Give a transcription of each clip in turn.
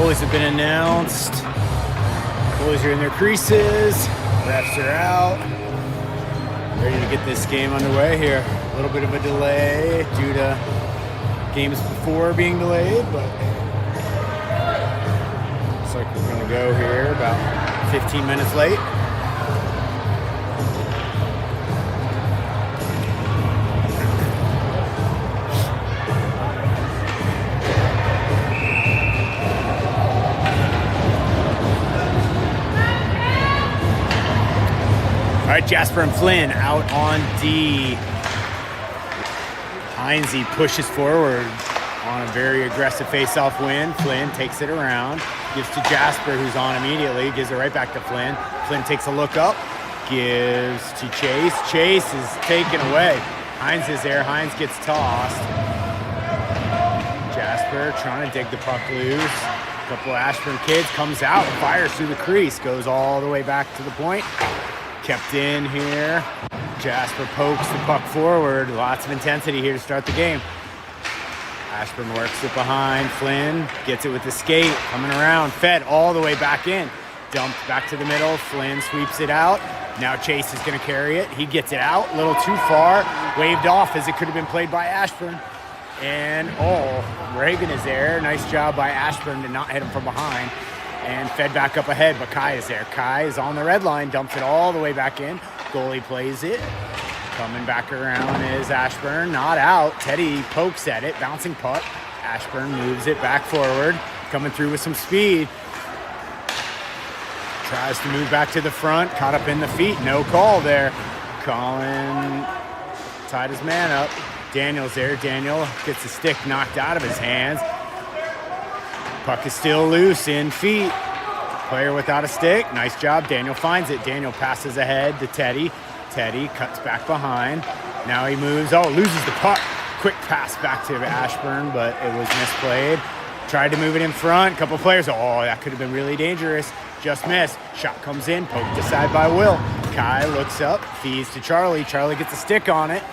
Goalies have been announced. Goalies are in their creases. Refs are out. Ready to get this game underway here. A little bit of a delay due to games before being delayed, but looks like we're going to go here about 15 minutes late. All right, Jasper and Flynn out on D. Heinze pushes forward on a very aggressive face-off win. Flynn takes it around, gives to Jasper, who's on immediately, gives it right back to Flynn. Flynn takes a look up, gives to Chase. Chase is taken away. Heinze is there. Heinze gets tossed. Jasper trying to dig the puck loose. A couple of Ashburn kids comes out, fires through the crease, goes all the way back to the point. Kept in here. Jasper pokes the puck forward. Lots of intensity here to start the game. Ashburn works it behind. Flynn gets it with the skate. Coming around. Fed all the way back in. Dumped back to the middle. Flynn sweeps it out. Now Chase is going to carry it. He gets it out. A little too far. Waved off as it could have been played by Ashburn. And, Reagan is there. Nice job by Ashburn to not hit him from behind. And fed back up ahead, but Kai is there. Kai is on the red line, dumps it all the way back in. Goalie plays it. Coming back around is Ashburn, not out. Teddy pokes at it, bouncing puck. Ashburn moves it back forward, coming through with some speed. Tries to move back to the front, caught up in the feet, no call there. Colin tied his man up. Daniel's there. Daniel gets the stick knocked out of his hands. Puck is still loose in feet. Player without a stick. Nice job. Daniel finds it. Daniel passes ahead to Teddy. Teddy cuts back behind. Now he moves. Loses the puck. Quick pass back to Ashburn, but it was misplayed. Tried to move it in front. Couple players. That could have been really dangerous. Just missed. Shot comes in. Poked aside by Will. Kai looks up. Feeds to Charlie. Charlie gets a stick on it.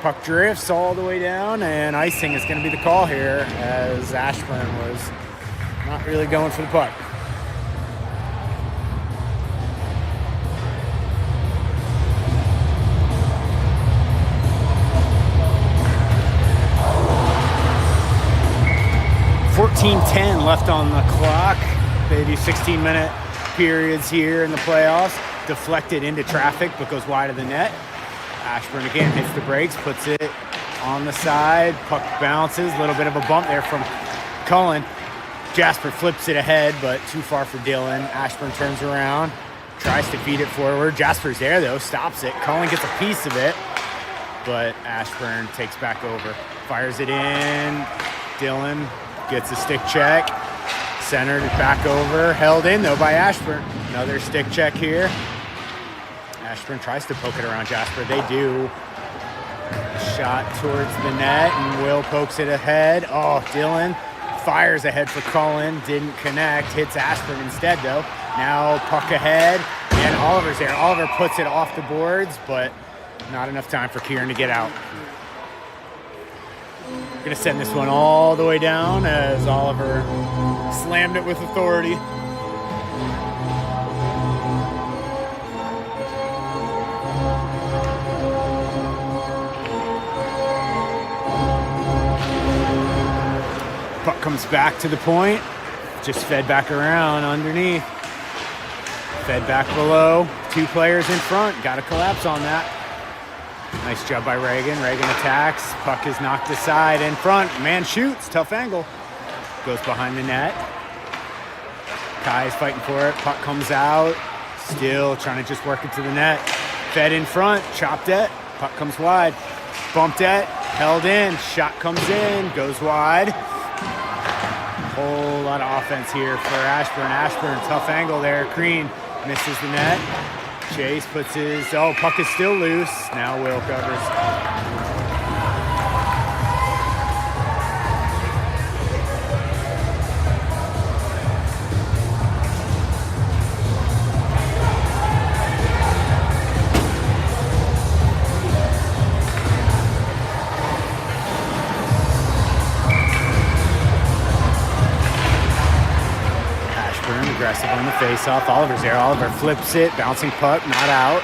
Puck drifts all the way down, and icing is going to be the call here as Ashburn was not really going for the puck. .10 left on the clock. They do 16-minute periods here in the playoffs. Deflected into traffic, but goes wide of the net. Ashburn again hits the brakes, puts it on the side. Puck bounces. A little bit of a bump there from Cullen. Jasper flips it ahead, but too far for Dylan. Ashburn turns around, tries to feed it forward. Jasper's there, though, stops it. Cullen gets a piece of it, but Ashburn takes back over. Fires it in. Dylan gets a stick check. Centered it back over. Held in, though, by Ashburn. Another stick check here. Ashburn tries to poke it around Jasper. They do. Shot towards the net, and Will pokes it ahead. Dylan fires ahead for Cullen. Didn't connect. Hits Ashburn instead, though. Now puck ahead, and Oliver's there. Oliver puts it off the boards, but not enough time for Kieran to get out. We're going to send this one all the way down as Oliver slammed it with authority. Puck comes back to the point. Just fed back around underneath. Fed back below. Two players in front. Got a collapse on that. Nice job by Reagan. Reagan attacks. Puck is knocked aside in front. Man shoots. Tough angle. Goes behind the net. Kai is fighting for it. Puck comes out. Still trying to just work it to the net. Fed in front. Chopped it. Puck comes wide. Bumped it. Held in. Shot comes in. Goes wide. Whole lot of offense here for Ashburn. Ashburn, tough angle there. Crean misses the net. Chase puts his, puck is still loose. Now Will covers. Ashburn aggressive on the face-off. Oliver's there. Oliver flips it. Bouncing puck, not out.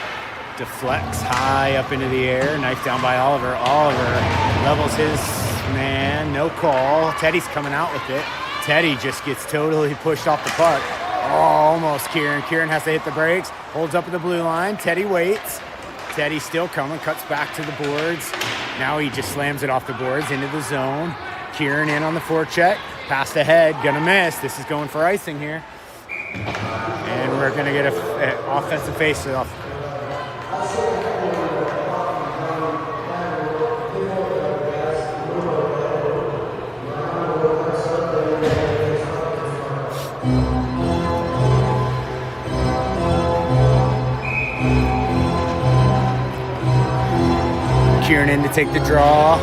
Deflects high up into the air. Knife down by Oliver. Oliver levels his man. No call. Teddy's coming out with it. Teddy just gets totally pushed off the puck. Oh, almost Kieran. Kieran has to hit the brakes. Holds up at the blue line. Teddy waits. Teddy still coming. Cuts back to the boards. Now he just slams it off the boards into the zone. Kieran in on the forecheck. Pass ahead. Gonna miss. This is going for icing here. And we're gonna get an offensive face-off. Kieran in to take the draw.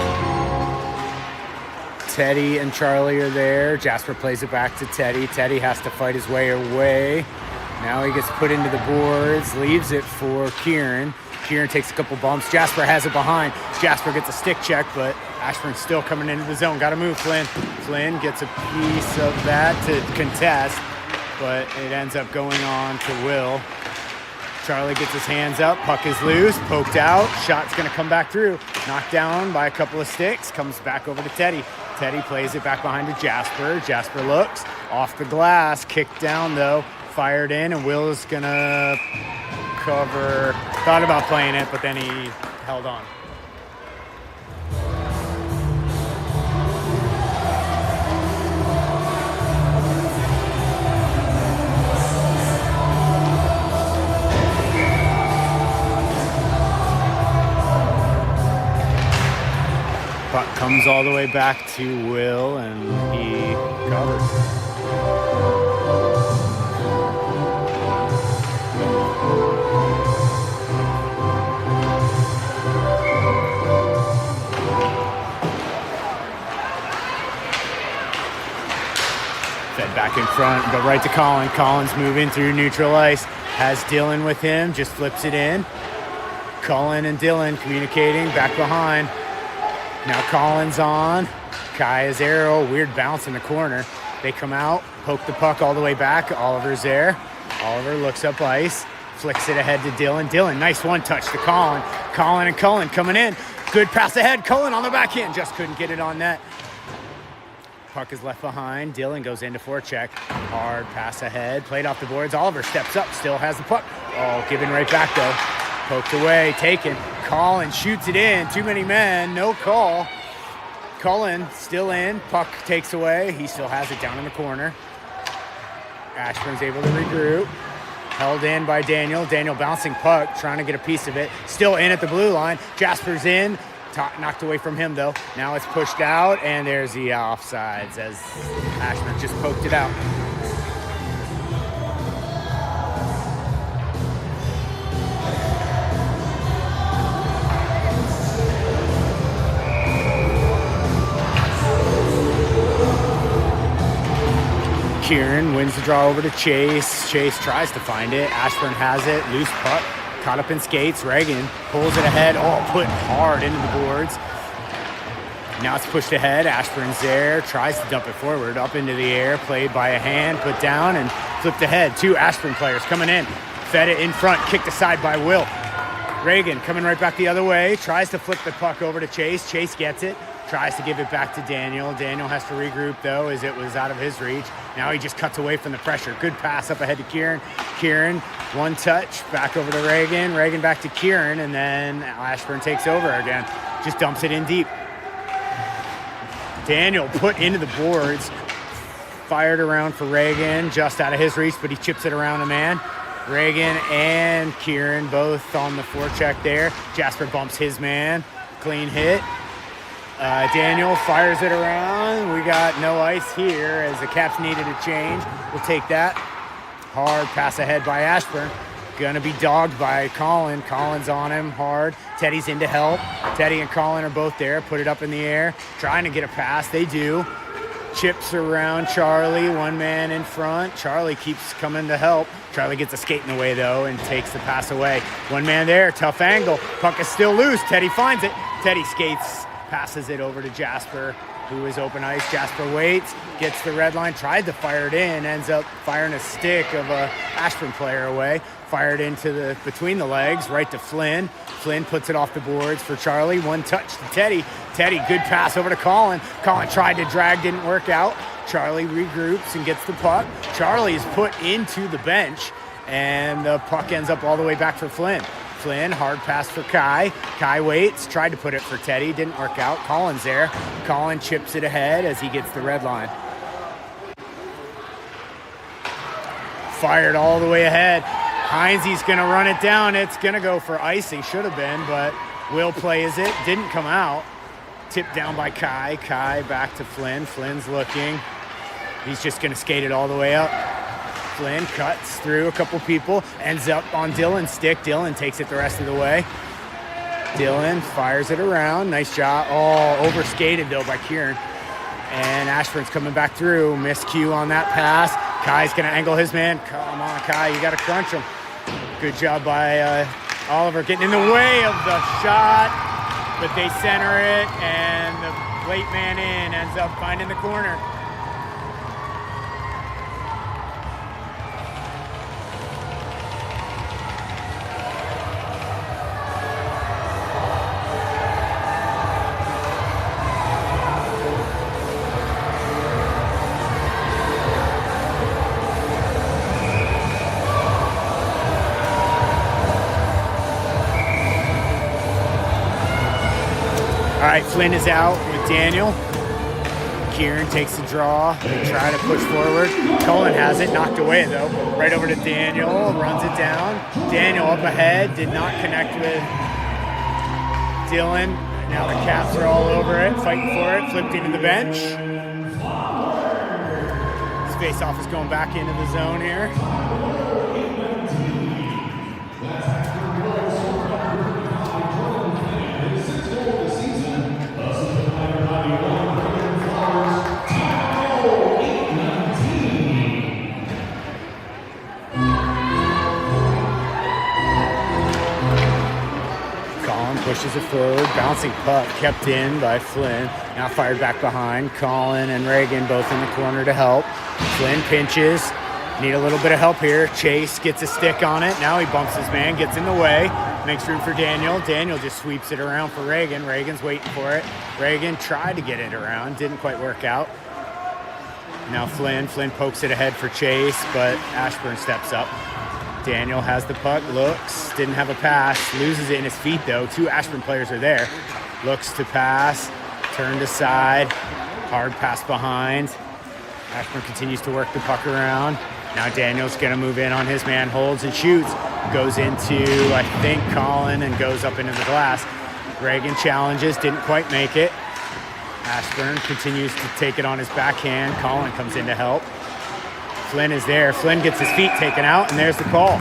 Teddy and Charlie are there. Jasper plays it back to Teddy. Teddy has to fight his way away. Now he gets put into the boards, leaves it for Kieran. Kieran takes a couple bumps. Jasper has it behind. Jasper gets a stick check, but Ashburn's still coming into the zone. Got to move, Flynn. Flynn gets a piece of that to contest, but it ends up going on to Will. Charlie gets his hands up. Puck is loose, poked out. Shot's going to come back through. Knocked down by a couple of sticks. Comes back over to Teddy. Teddy plays it back behind to Jasper. Jasper looks. Off the glass. Kicked down, though. Fired in, and Will's going to cover. Thought about playing it, but then he held on. Puck comes all the way back to Will, and he covers. Fed back in front, but right to Colin. Colin's moving through neutral ice. Has Dylan with him, just flips it in. Colin and Dylan communicating back behind. Now Colin's on. Kaya's arrow, weird bounce in the corner. They come out, poke the puck all the way back. Oliver's there. Oliver looks up ice, flicks it ahead to Dylan. Dylan, nice one touch to Colin. Colin and Cullen coming in. Good pass ahead. Cullen on the backhand, just couldn't get it on net. Puck is left behind. Dylan goes into forecheck. Hard pass ahead, played off the boards. Oliver steps up, still has the puck. Oh, giving right back though. Poked away, taken. Colin shoots it in. Too many men, no call. Cullen still in. Puck takes away. He still has it down in the corner. Ashburn's able to regroup. Held in by Daniel. Daniel bouncing puck, trying to get a piece of it. Still in at the blue line. Jasper's in. Knocked away from him, though. Now it's pushed out, and there's the offsides as Ashburn just poked it out. Kieran wins the draw over to Chase. Chase tries to find it. Ashburn has it. Loose puck. Caught up in skates. Reagan pulls it ahead. Oh, put hard into the boards. Now it's pushed ahead. Ashburn's there. Tries to dump it forward. Up into the air. Played by a hand. Put down and flipped ahead. Two Ashburn players coming in. Fed it in front. Kicked aside by Will. Reagan coming right back the other way. Tries to flip the puck over to Chase. Chase gets it. Tries to give it back to Daniel. Daniel has to regroup, though, as it was out of his reach. Now he just cuts away from the pressure. Good pass up ahead to Kieran. Kieran, one touch, back over to Reagan. Reagan back to Kieran, and then Ashburn takes over again. Just dumps it in deep. Daniel put into the boards. Fired around for Reagan, just out of his reach, but he chips it around a man. Reagan and Kieran both on the forecheck there. Jasper bumps his man. Clean hit. Daniel fires it around. We got no ice here as the Caps needed a change. We'll take that. Hard pass ahead by Ashburn. Gonna be dogged by Colin. Colin's on him hard. Teddy's in to help. Teddy and Colin are both there. Put it up in the air. Trying to get a pass. They do. Chips around Charlie. One man in front. Charlie keeps coming to help. Charlie gets a skate in the way, though, and takes the pass away. One man there. Tough angle. Puck is still loose. Teddy finds it. Teddy skates. Passes it over to Jasper. who is open ice. Jasper waits, gets the red line, tried to fire it in, ends up firing a stick of a Ashburn player away. Fired into between the legs, right to Flynn. Flynn puts it off the boards for Charlie. One touch to Teddy. Teddy, good pass over to Colin. Colin tried to drag, didn't work out. Charlie regroups and gets the puck. Charlie is put into the bench, and the puck ends up all the way back for Flynn. Flynn, hard pass for Kai. Kai waits, tried to put it for Teddy, didn't work out. Colin's there. Colin chips it ahead as he gets the red line. Fired all the way ahead. Heinze's gonna run it down. It's gonna go for icing, should have been, but Will plays it, didn't come out. Tipped down by Kai. Kai back to Flynn. Flynn's looking. He's just gonna skate it all the way up. Flynn cuts through a couple people, ends up on Dylan's stick. Dylan takes it the rest of the way. Dylan fires it around. Nice job. Oh, overskated though by Kieran. And Ashburn's coming back through. Miscue on that pass. Kai's gonna angle his man. Come on, Kai, you gotta crunch him. Good job by Oliver getting in the way of the shot, but they center it, and the late man in ends up finding the corner. All right, Flynn is out with Daniel. Kieran takes the draw. They try to push forward. Colin has it, knocked away though. Right over to Daniel, runs it down. Daniel up ahead, did not connect with Dylan. Now the Caps are all over it, fighting for it, flipped into the bench. His face-off is going back into the zone here. Pushes it forward, bouncing puck kept in by Flynn. Now fired back behind. Colin and Reagan both in the corner to help. Flynn pinches. Need a little bit of help here. Chase gets a stick on it. Now he bumps his man, gets in the way. Makes room for Daniel. Daniel just sweeps it around for Reagan. Reagan's waiting for it. Reagan tried to get it around. Didn't quite work out. Now Flynn. Flynn pokes it ahead for Chase, but Ashburn steps up. Daniel has the puck, looks, didn't have a pass, loses it in his feet though. Two Ashburn players are there. Looks to pass, turned aside, hard pass behind. Ashburn continues to work the puck around. Now Daniel's gonna move in on his man, holds and shoots. Goes into, I think, Colin and goes up into the glass. Reagan challenges, didn't quite make it. Ashburn continues to take it on his backhand. Colin comes in to help. Flynn is there. Flynn gets his feet taken out, and there's the call. All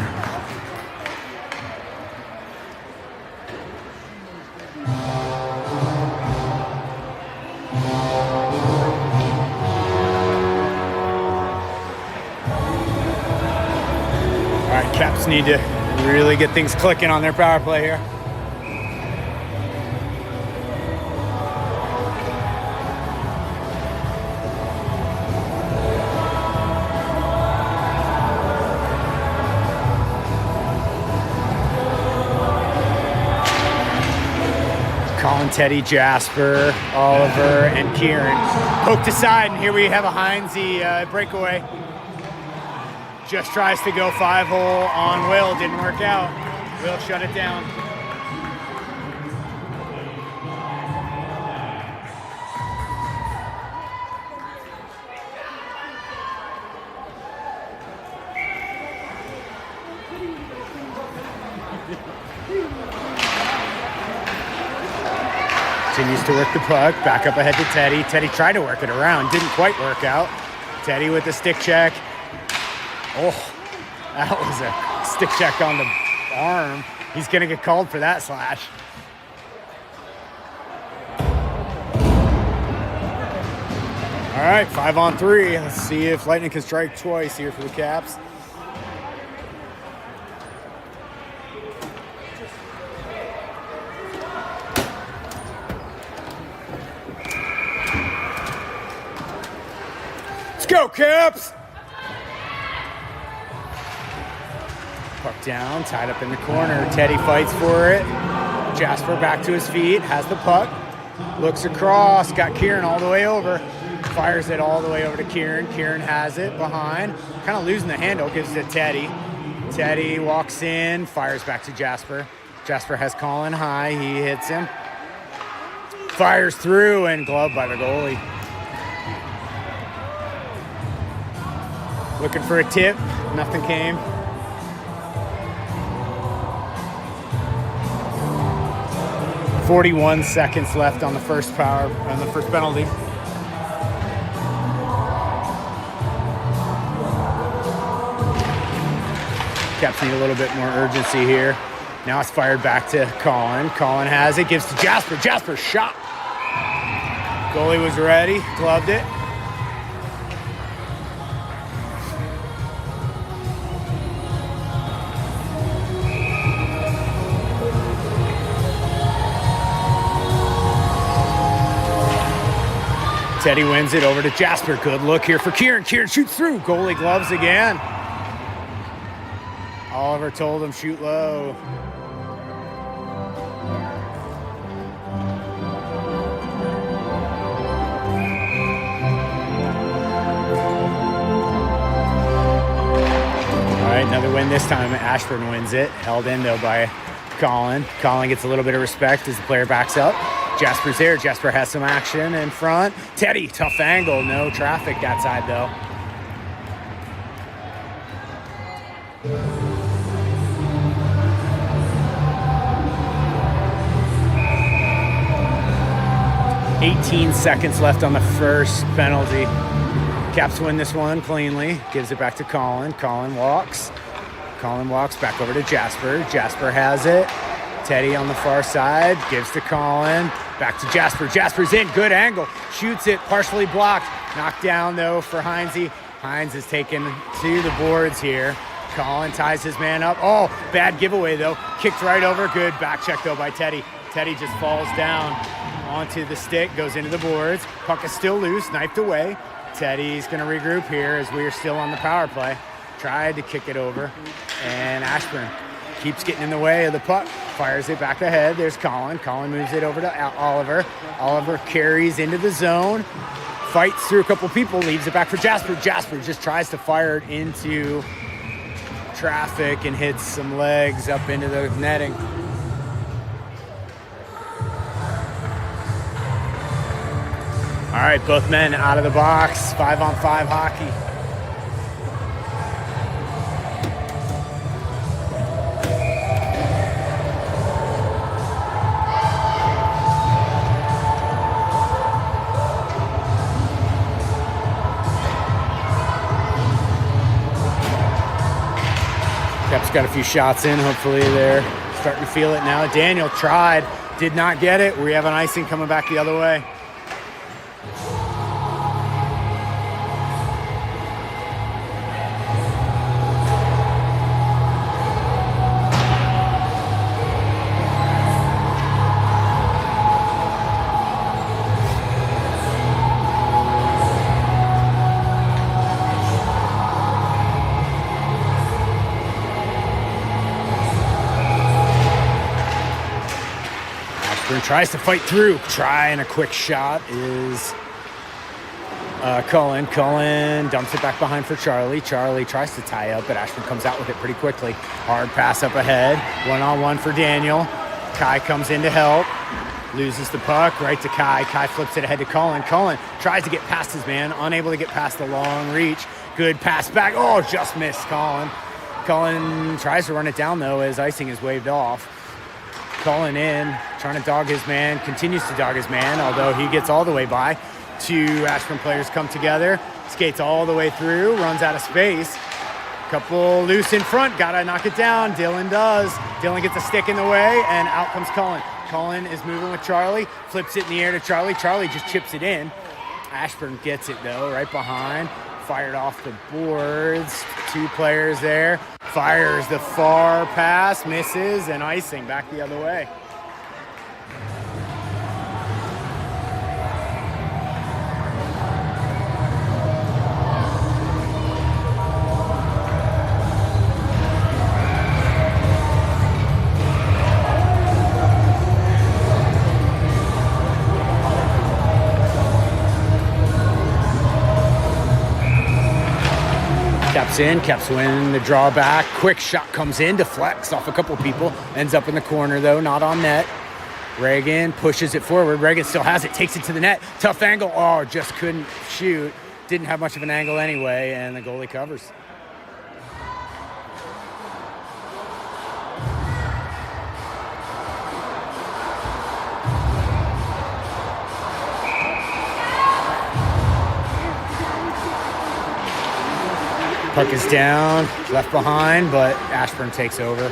right, Caps need to really get things clicking on their power play here. Colin, Teddy, Jasper, Oliver, and Kieran. Poked aside, and here we have a Heinze breakaway. Just tries to go 5-hole on Will, didn't work out. Will shut it down. Continues to work the puck, back up ahead to Teddy. Teddy tried to work it around, didn't quite work out. Teddy with the stick check. Oh, that was a stick check on the arm. He's gonna get called for that slash. All right, 5-on-3. Let's see if Lightning can strike twice here for the Caps. go, Caps! Puck down, tied up in the corner. Teddy fights for it. Jasper back to his feet, has the puck. Looks across, got Kieran all the way over. Fires it all the way over to Kieran. Kieran has it behind. Kind of losing the handle, gives it to Teddy. Teddy walks in, fires back to Jasper. Jasper has Colin high, he hits him. Fires through and gloved by the goalie. Looking for a tip, nothing came. .41 seconds left on the first penalty. Caps need a little bit more urgency here. Now it's fired back to Colin. Colin has it, gives to Jasper. Jasper shot. Goalie was ready, gloved it. Teddy wins it over to Jasper. Good look here for Kieran. Kieran shoots through. Goalie gloves again. Oliver told him shoot low. All right, another win this time. Ashburn wins it. Held in though by Colin. Colin gets a little bit of respect as the player backs up. Jasper's there. Jasper has some action in front. Teddy, tough angle. No traffic that side, though. .18 seconds left on the first penalty. Caps win this one cleanly. Gives it back to Colin. Colin walks. Colin walks back over to Jasper. Jasper has it. Teddy on the far side, gives to Colin, back to Jasper. Jasper's in, good angle, shoots it, partially blocked. Knocked down though for Heinze. Heinze is taken to the boards here. Colin ties his man up. Oh, bad giveaway though. Kicked right over, good back check though by Teddy. Teddy just falls down onto the stick, goes into the boards. Puck is still loose, knifed away. Teddy's gonna regroup here as we are still on the power play. Tried to kick it over, and Ashburn keeps getting in the way of the puck, fires it back ahead. There's Colin. Colin moves it over to Oliver. Oliver carries into the zone, fights through a couple people, leaves it back for Jasper. Jasper just tries to fire it into traffic and hits some legs up into the netting. All right, both men out of the box, 5-on-5 hockey. Caps got a few shots in. Hopefully they're starting to feel it now. Daniel tried, did not get it. We have an icing coming back the other way. Tries to fight through. Trying a quick shot is Cullen. Cullen dumps it back behind for Charlie. Charlie tries to tie up, but Ashburn comes out with it pretty quickly. Hard pass up ahead. 1-on-1 for Daniel. Kai comes in to help. Loses the puck right to Kai. Kai flips it ahead to Cullen. Cullen tries to get past his man. Unable to get past the long reach. Good pass back. Oh, just missed Cullen. Cullen tries to run it down, though, as icing is waved off. Cullen in, trying to dog his man, continues to dog his man, although he gets all the way by. Two Ashburn players come together, skates all the way through, runs out of space. Couple loose in front, gotta knock it down. Dylan does. Dylan gets a stick in the way, and out comes Cullen. Cullen is moving with Charlie, flips it in the air to Charlie. Charlie just chips it in. Ashburn gets it, though, right behind. Fired off the boards. Two players there. Fires the far pass, misses, and icing back the other way. in, kept winning the draw back. Quick shot comes in, deflects off a couple people. Ends up in the corner, though, not on net. Reagan pushes it forward. Reagan still has it, takes it to the net. Tough angle. Oh, just couldn't shoot. Didn't have much of an angle anyway, and the goalie covers. Puck is down, left behind, but Ashburn takes over.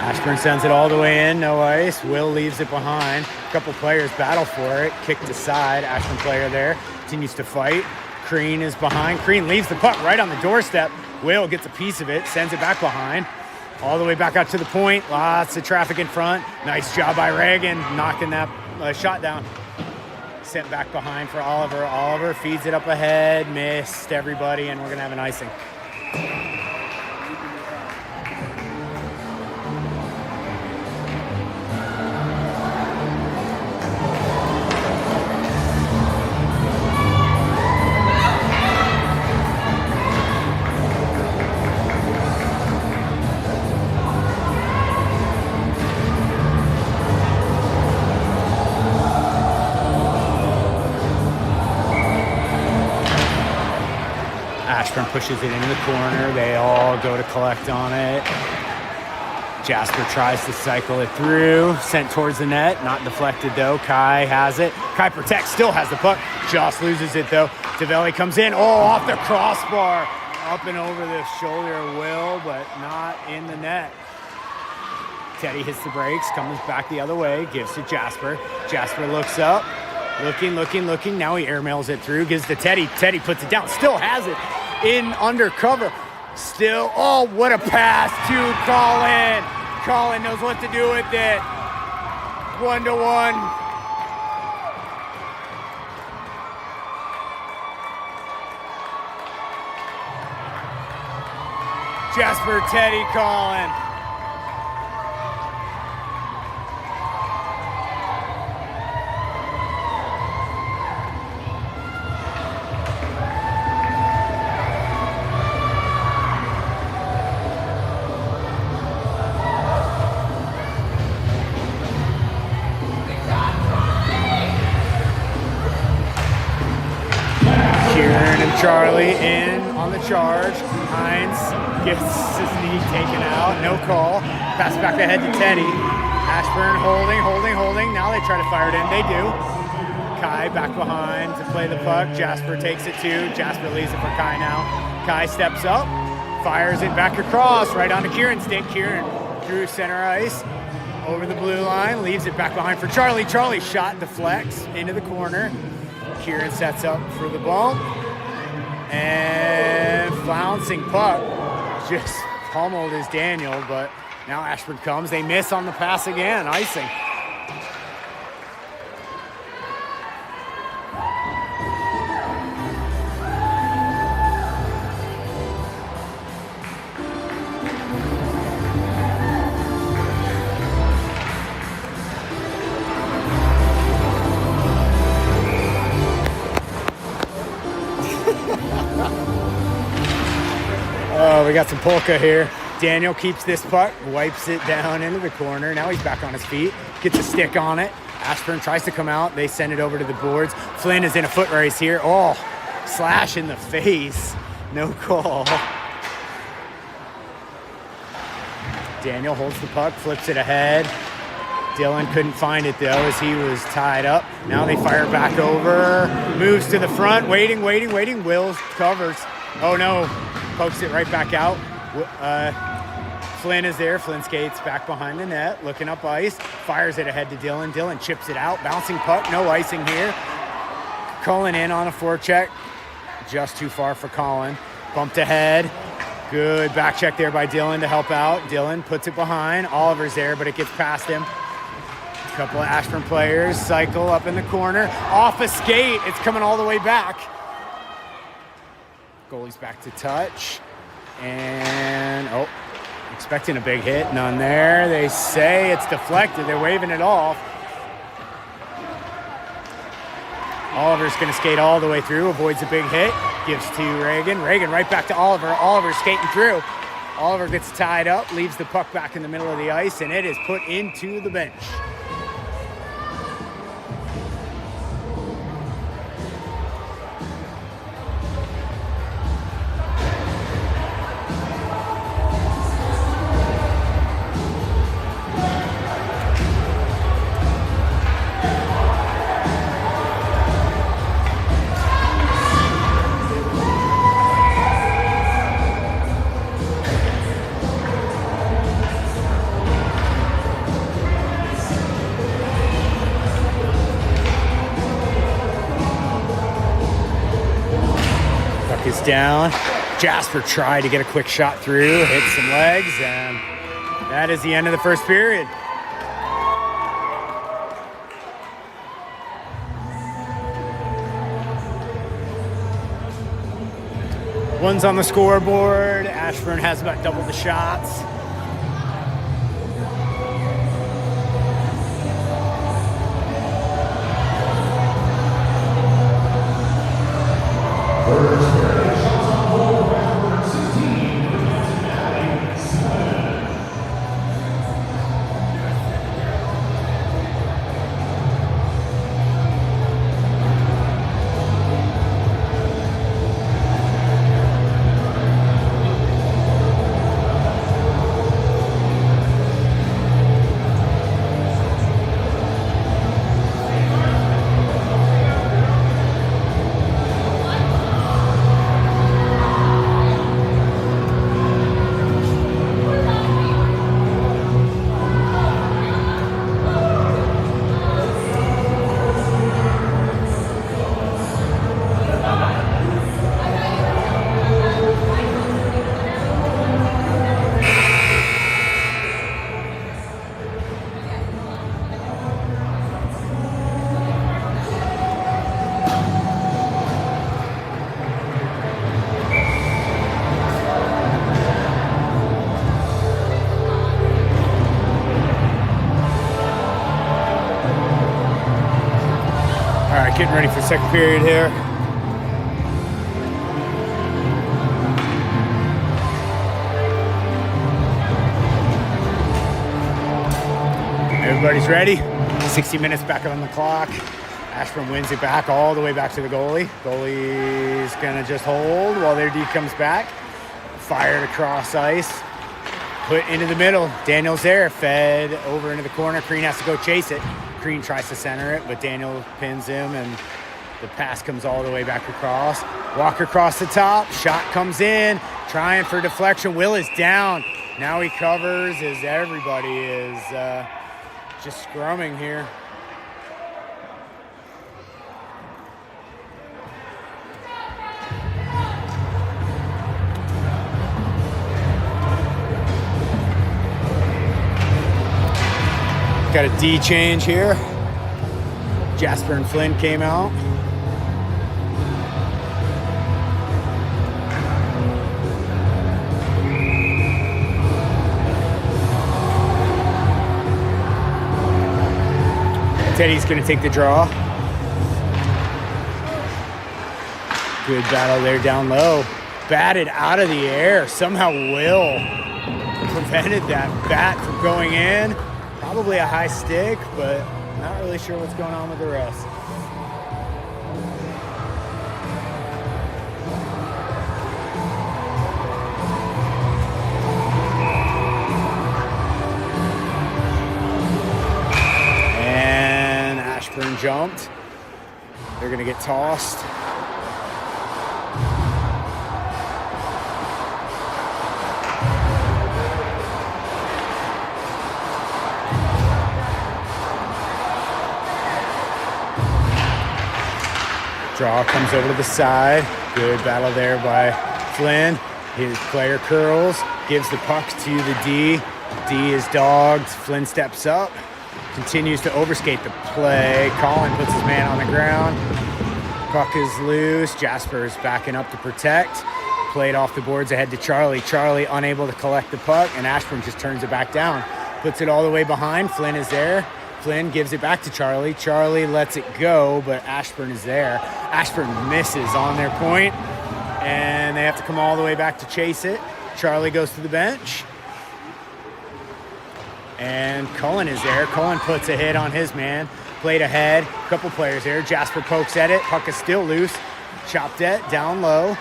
Ashburn sends it all the way in, no ice. Will leaves it behind. A couple players battle for it. Kicked aside. Ashburn player there continues to fight. Crean is behind. Crean leaves the puck right on the doorstep. Will gets a piece of it, sends it back behind. All the way back out to the point. Lots of traffic in front. Nice job by Reagan knocking that shot down. Sent back behind for Oliver. Oliver feeds it up ahead, missed everybody, and we're going to have an icing. Ashburn pushes it into the corner. They all go to collect on it. Jasper tries to cycle it through. Sent towards the net. Not deflected, though. Kai has it. Kai protects. Still has the puck. Joss loses it, though. Tavelli comes in. Oh, off the crossbar. Up and over the shoulder of Will, but not in the net. Teddy hits the brakes. Comes back the other way. Gives to Jasper. Jasper looks up. Looking. Now he airmails it through. Gives to Teddy. Teddy puts it down. Still has it. In undercover. Still, oh, what a pass to Colin. Colin knows what to do with it. 1-1. Jasper, Teddy, Colin. Charlie in on the charge. Hines gets his knee taken out. No call. Pass back ahead to Teddy. Ashburn holding. Now they try to fire it in. They do. Kai back behind to play the puck. Jasper takes it too. Jasper leaves it for Kai now. Kai steps up. Fires it back across. Right onto Kieran's stick. Kieran through center ice. Over the blue line. Leaves it back behind for Charlie. Charlie shot deflects into the corner. Kieran sets up for the bump. And flouncing puck just pummeled his Daniel, but now Ashburn comes. They miss on the pass again, icing. Oh, we got some polka here. Daniel keeps this puck, wipes it down into the corner. Now he's back on his feet, gets a stick on it. Ashburn tries to come out. They send it over to the boards. Flynn is in a foot race here. Oh, slash in the face. No call. Daniel holds the puck, flips it ahead. Dylan couldn't find it, though, as he was tied up. Now they fire back over. Moves to the front, waiting. Wills covers. Oh, no. Pokes it right back out. Flynn is there. Flynn skates back behind the net, looking up ice. Fires it ahead to Dylan. Dylan chips it out. Bouncing puck. No icing here. Cullen in on a forecheck. Just too far for Colin. Bumped ahead. Good back check there by Dylan to help out. Dylan puts it behind. Oliver's there, but it gets past him. A couple of Ashburn players cycle up in the corner. Off a skate. It's coming all the way back. Goalie's back to touch. And, oh, expecting a big hit. None there. They say it's deflected. They're waving it off. Oliver's going to skate all the way through, avoids a big hit, gives to Reagan. Reagan right back to Oliver. Oliver skating through. Oliver gets tied up, leaves the puck back in the middle of the ice, and it is put into the bench. Is down. Jasper tried to get a quick shot through, hit some legs, and that is the end of the first period. One's on the scoreboard. Ashburn has about double the shots. Getting ready for second period here. Everybody's ready. 60 minutes back on the clock. Ashburn wins it back all the way back to the goalie. Goalie's gonna just hold while their D comes back. Fired across ice. Put into the middle. Daniel's there. Fed over into the corner. Crean has to go chase it. Crean tries to center it, but Daniel pins him, and the pass comes all the way back across. Walker across the top. Shot comes in. Trying for deflection. Will is down. Now he covers as everybody is just scrumming here. Got a D change here. Jasper and Flynn came out. Teddy's gonna take the draw. Good battle there down low. Batted out of the air. Somehow Will prevented that bat from going in. Probably a high stick, but not really sure what's going on with the rest. And Ashburn jumped. They're gonna get tossed. Draw comes over to the side. Good battle there by Flynn. His player curls, gives the puck to the D. D is dogged. Flynn steps up, continues to overskate the play. Colin puts his man on the ground. Puck is loose. Jasper is backing up to protect. Played off the boards ahead to Charlie. Charlie unable to collect the puck, and Ashburn just turns it back down. Puts it all the way behind. Flynn is there. Flynn gives it back to Charlie. Charlie lets it go, but Ashburn is there. Ashburn misses on their point, and they have to come all the way back to chase it. Charlie goes to the bench, and Cullen is there. Cullen puts a hit on his man. Played ahead, a couple players there. Jasper pokes at it. Puck is still loose. Chopped it down low.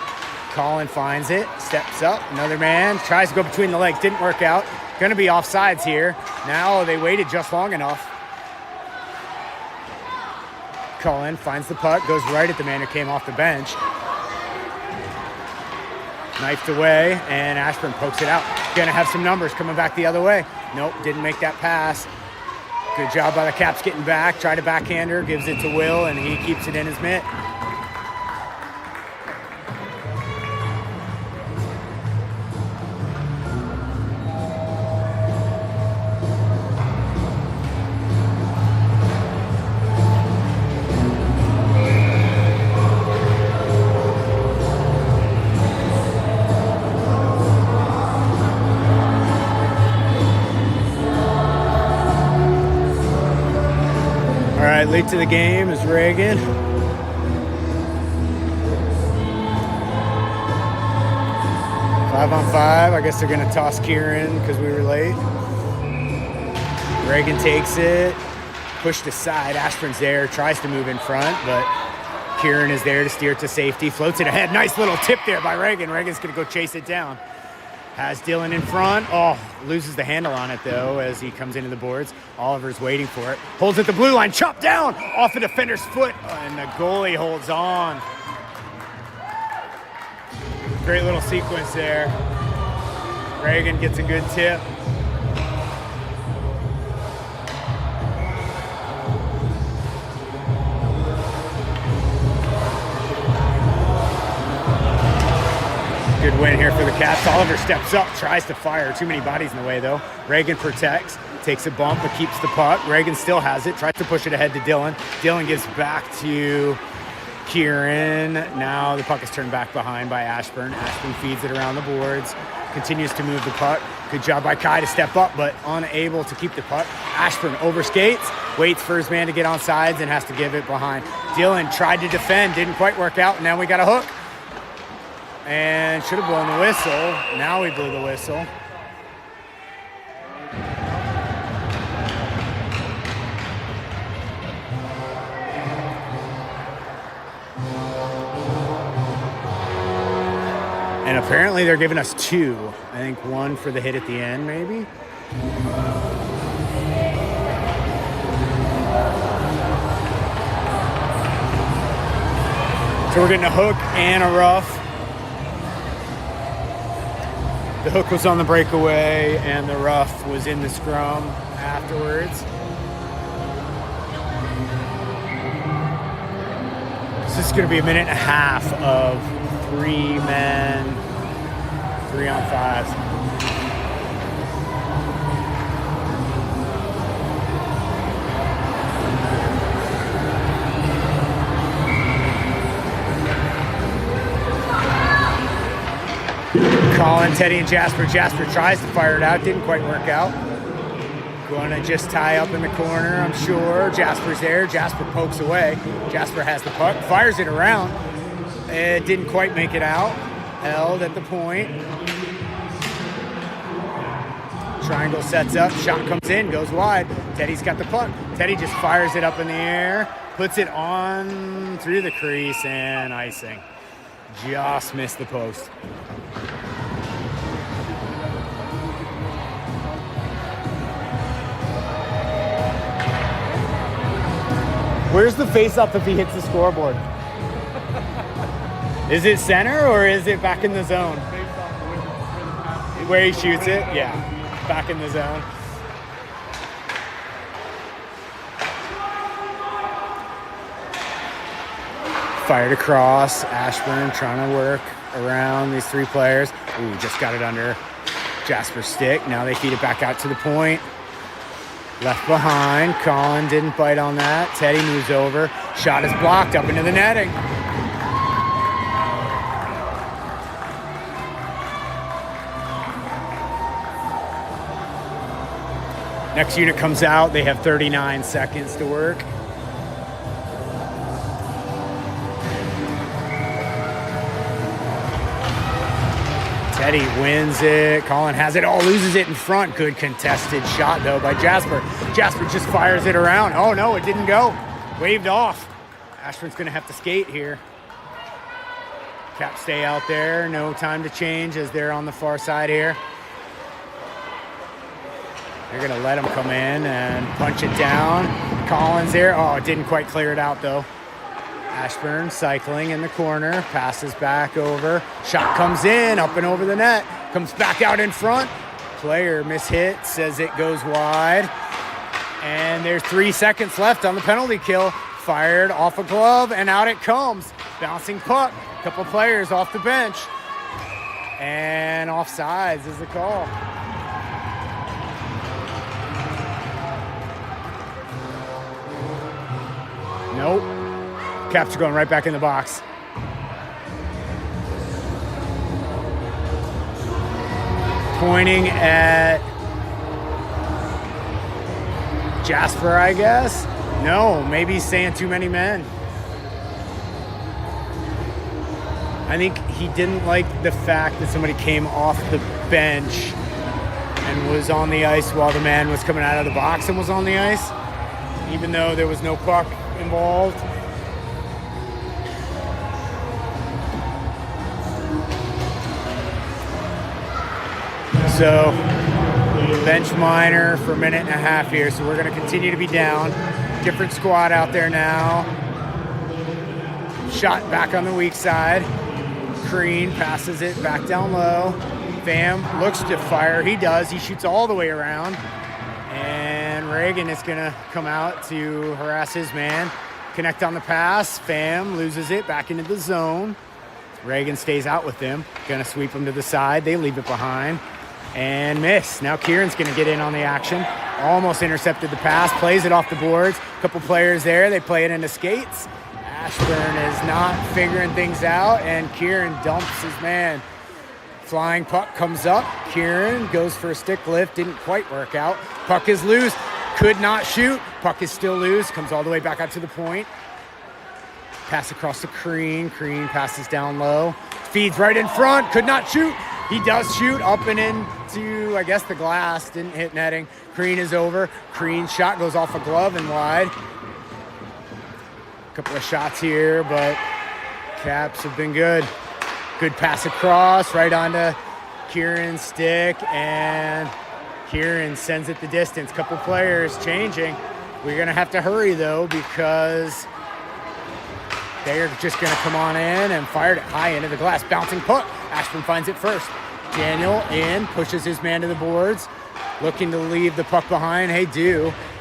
Cullen finds it, steps up. Another man tries to go between the legs. Didn't work out. Going to be offsides here. Now they waited just long enough. Cullen finds the puck, goes right at the man who came off the bench. Knifed away, and Ashburn pokes it out. Going to have some numbers coming back the other way. Nope, didn't make that pass. Good job by the Caps getting back. Tried a backhander, gives it to Will, and he keeps it in his mitt. Late to the game is Reagan. 5-on-5. I guess they're going to toss Kieran because we were late. Reagan takes it. Pushed aside. Ashburn's there. Tries to move in front, but Kieran is there to steer it to safety. Floats it ahead. Nice little tip there by Reagan. Reagan's going to go chase it down. Has Dylan in front. Oh, loses the handle on it, though, as he comes into the boards. Oliver's waiting for it. Holds at the blue line. Chopped down off the defender's foot. And the goalie holds on. Great little sequence there. Reagan gets a good tip. Good win here for the Caps. Oliver steps up, tries to fire. Too many bodies in the way, though. Reagan protects, takes a bump, but keeps the puck. Reagan still has it, tries to push it ahead to Dylan. Dylan gives back to Kieran. Now the puck is turned back behind by Ashburn. Ashburn feeds it around the boards, continues to move the puck. Good job by Kai to step up, but unable to keep the puck. Ashburn overskates, waits for his man to get on sides, and has to give it behind. Dylan tried to defend, didn't quite work out, and now we got a hook. And should have blown the whistle. Now we blew the whistle. And apparently they're giving us two. I think one for the hit at the end, maybe. So we're getting a hook and a rough. The hook was on the breakaway, and the rough was in the scrum afterwards. So this is going to be a minute and a half of 3 men, 3-on-5s. Colin, Teddy, and Jasper. Jasper tries to fire it out. Didn't quite work out. Going to just tie up in the corner, I'm sure. Jasper's there. Jasper pokes away. Jasper has the puck. Fires it around. It didn't quite make it out. Held at the point. Triangle sets up. Shot comes in. Goes wide. Teddy's got the puck. Teddy just fires it up in the air. Puts it on through the crease and icing. Just missed the post. Where's the face-up if he hits the scoreboard? Is it center or is it back in the zone? Where he shoots it? Yeah, back in the zone. Fired across. Ashburn trying to work around these three players. Ooh, just got it under Jasper's stick. Now they feed it back out to the point. Left behind. Colin didn't bite on that. Teddy moves over. Shot is blocked up into the netting. Next unit comes out. They have 39 seconds to work. Teddy wins it. Colin has it. Oh, loses it in front. Good contested shot, though, by Jasper. Jasper just fires it around. Oh, no, it didn't go. Waved off. Ashburn's going to have to skate here. Caps stay out there. No time to change as they're on the far side here. They're going to let him come in and punch it down. Collins there. Oh, it didn't quite clear it out, though. Ashburn cycling in the corner, passes back over. Shot comes in, up and over the net. Comes back out in front. Player mishits as it goes wide. And there's 3 seconds left on the penalty kill. Fired off a glove, and out it comes. Bouncing puck. Couple players off the bench. And offsides is the call. Nope. Caps are going right back in the box. Pointing at Jasper, I guess. No, maybe he's saying too many men. I think he didn't like the fact that somebody came off the bench and was on the ice while the man was coming out of the box and was on the ice, even though there was no puck involved. So, bench minor for a minute and a half here. So we're going to continue to be down. Different squad out there now. Shot back on the weak side. Crean passes it back down low. Pham looks to fire. He does. He shoots all the way around. And Reagan is going to come out to harass his man. Connect on the pass. Pham loses it back into the zone. Reagan stays out with them. Going to sweep him to the side. They leave it behind. And miss. Now Kieran's going to get in on the action. Almost intercepted the pass. Plays it off the boards. A couple players there. They play it into skates. Ashburn is not figuring things out. And Kieran dumps his man. Flying puck comes up. Kieran goes for a stick lift. Didn't quite work out. Puck is loose. Could not shoot. Puck is still loose. Comes all the way back out to the point. Pass across to Crean. Crean passes down low. Feeds right in front. Could not shoot. He does shoot up and into, I guess, the glass. Didn't hit netting. Crean is over. Crean's shot goes off a glove and wide. A couple of shots here, but Caps have been good. Good pass across, right onto Kieran's stick, and Kieran sends it the distance. Couple players changing. We're going to have to hurry, though, because they're just going to come on in and fire it high into the glass. Bouncing puck. Ashburn finds it first. Daniel in, pushes his man to the boards, looking to leave the puck behind. Hey,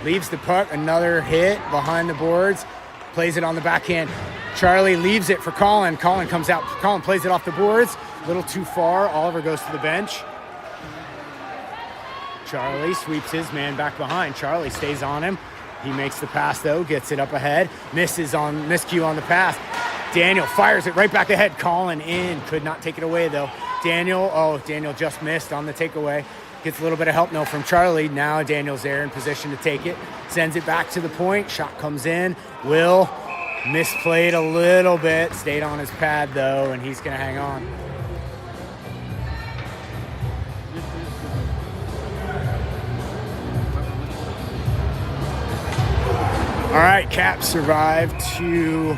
leaves the puck. Another hit behind the boards. Plays it on the backhand. Charlie leaves it for Colin. Colin comes out. Colin plays it off the boards. A little too far. Oliver goes to the bench. Charlie sweeps his man back behind. Charlie stays on him. He makes the pass, though. Gets it up ahead. Miscue on the pass. Daniel fires it right back ahead. Colin in. Could not take it away, though. Daniel just missed on the takeaway. Gets a little bit of help now from Charlie. Now Daniel's there in position to take it. Sends it back to the point. Shot comes in. Will misplayed a little bit. Stayed on his pad, though, and he's going to hang on. All right, Caps survived 2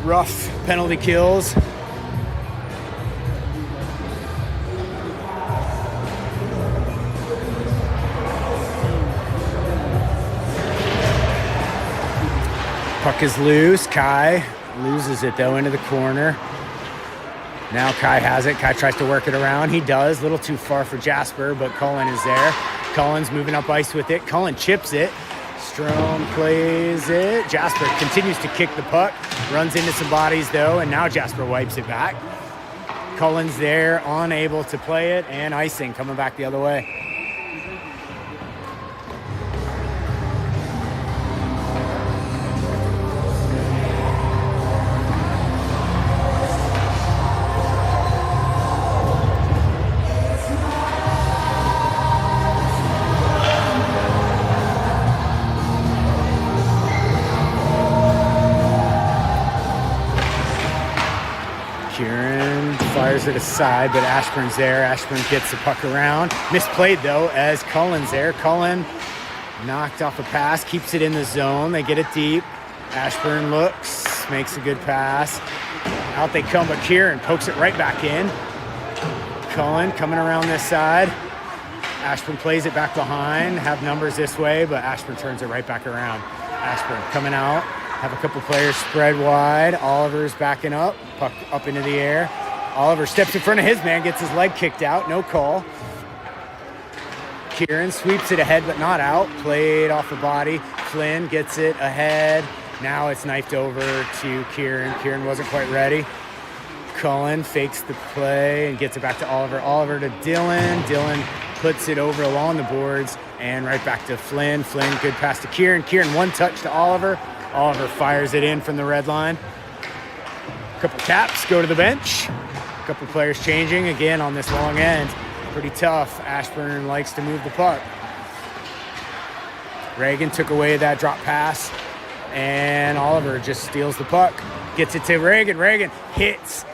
rough penalty kills. Puck is loose. Kai loses it, though, into the corner. Now Kai has it. Kai tries to work it around. He does. A little too far for Jasper, but Cullen is there. Cullen's moving up ice with it. Cullen chips it. Strome plays it. Jasper continues to kick the puck. Runs into some bodies, though, and now Jasper wipes it back. Cullen's there, unable to play it, and icing coming back the other way. fires it aside, but Ashburn's there. Ashburn gets the puck around. Misplayed, though, as Cullen's there. Cullen knocked off a pass, keeps it in the zone. They get it deep. Ashburn looks, makes a good pass. Out they come, but Kieran pokes it right back in. Cullen coming around this side. Ashburn plays it back behind. Have numbers this way, but Ashburn turns it right back around. Ashburn coming out. Have a couple players spread wide. Oliver's backing up. Puck up into the air. Oliver steps in front of his man, gets his leg kicked out. No call. Kieran sweeps it ahead, but not out. Played off the body. Flynn gets it ahead. Now it's knifed over to Kieran. Kieran wasn't quite ready. Cullen fakes the play and gets it back to Oliver. Oliver to Dylan. Dylan puts it over along the boards and right back to Flynn. Flynn, good pass to Kieran. Kieran, one touch to Oliver. Oliver fires it in from the red line. A couple taps, go to the bench. A couple players changing again on this long end. Pretty tough. Ashburn likes to move the puck. Reagan took away that drop pass, and Oliver just steals the puck. Gets it to Reagan. Reagan hits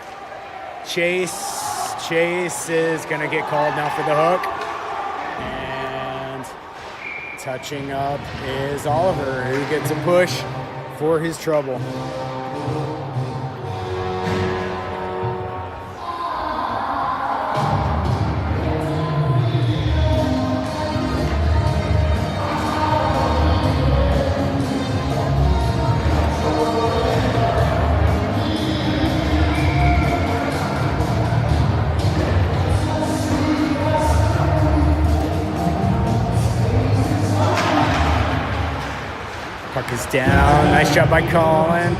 Chase. Chase is going to get called now for the hook. And touching up is Oliver, who gets a push for his trouble. Puck is down. Nice job by Colin.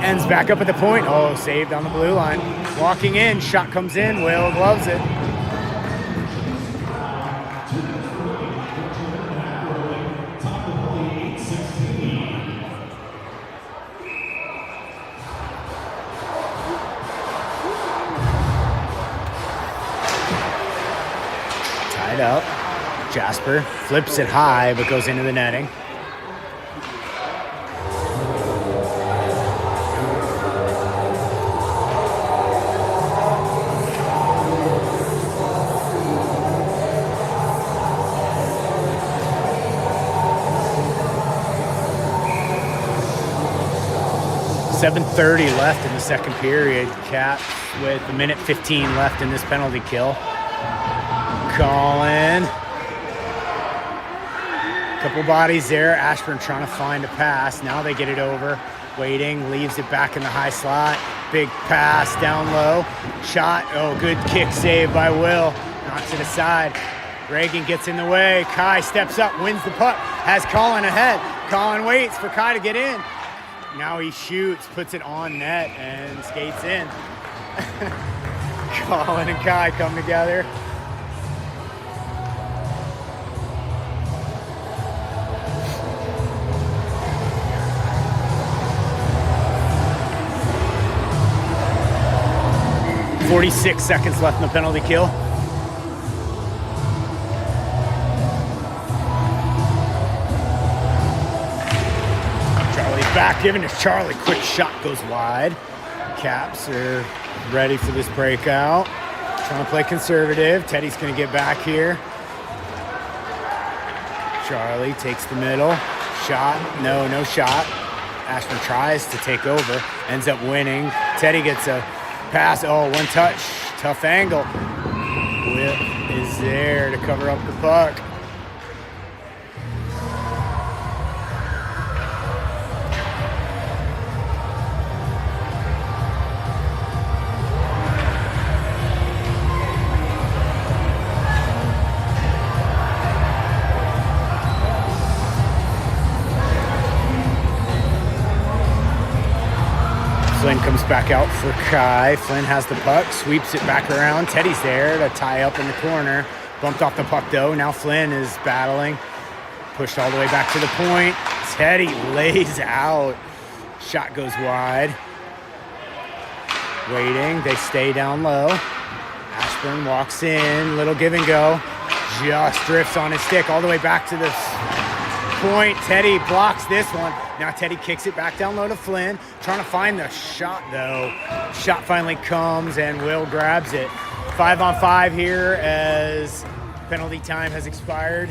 Ends back up at the point. Oh, saved on the blue line. Walking in. Shot comes in. Will gloves it. Tied up. Jasper flips it high, but goes into the netting. .7:30 left in the second period. Caps with a minute 15 left in this penalty kill. Colin. Couple bodies there. Ashburn trying to find a pass. Now they get it over. Waiting. Leaves it back in the high slot. Big pass down low. Shot. Oh, good kick save by Will. Knocks it aside. Reagan gets in the way. Kai steps up. Wins the puck. Has Colin ahead. Colin waits for Kai to get in. Now he shoots, puts it on net, and skates in. Colin and Kai come together. .46 seconds left in the penalty kill. Back, giving to Charlie. Quick shot goes wide. Caps are ready for this breakout. Trying to play conservative. Teddy's going to get back here. Charlie takes the middle. Shot. No shot. Ashburn tries to take over. Ends up winning. Teddy gets a pass. Oh, one touch. Tough angle. Whip is there to cover up the puck. Flynn comes back out for Kai. Flynn has the puck, sweeps it back around. Teddy's there to tie up in the corner. Bumped off the puck though. Now Flynn is battling. Pushed all the way back to the point. Teddy lays out. Shot goes wide. Waiting. They stay down low. Ashburn walks in. Little give and go. Just drifts on his stick all the way back to the point. Teddy blocks this one. Now Teddy kicks it back down low to Flynn. Trying to find the shot, though. Shot finally comes, and Will grabs it. 5-on-5 here as penalty time has expired.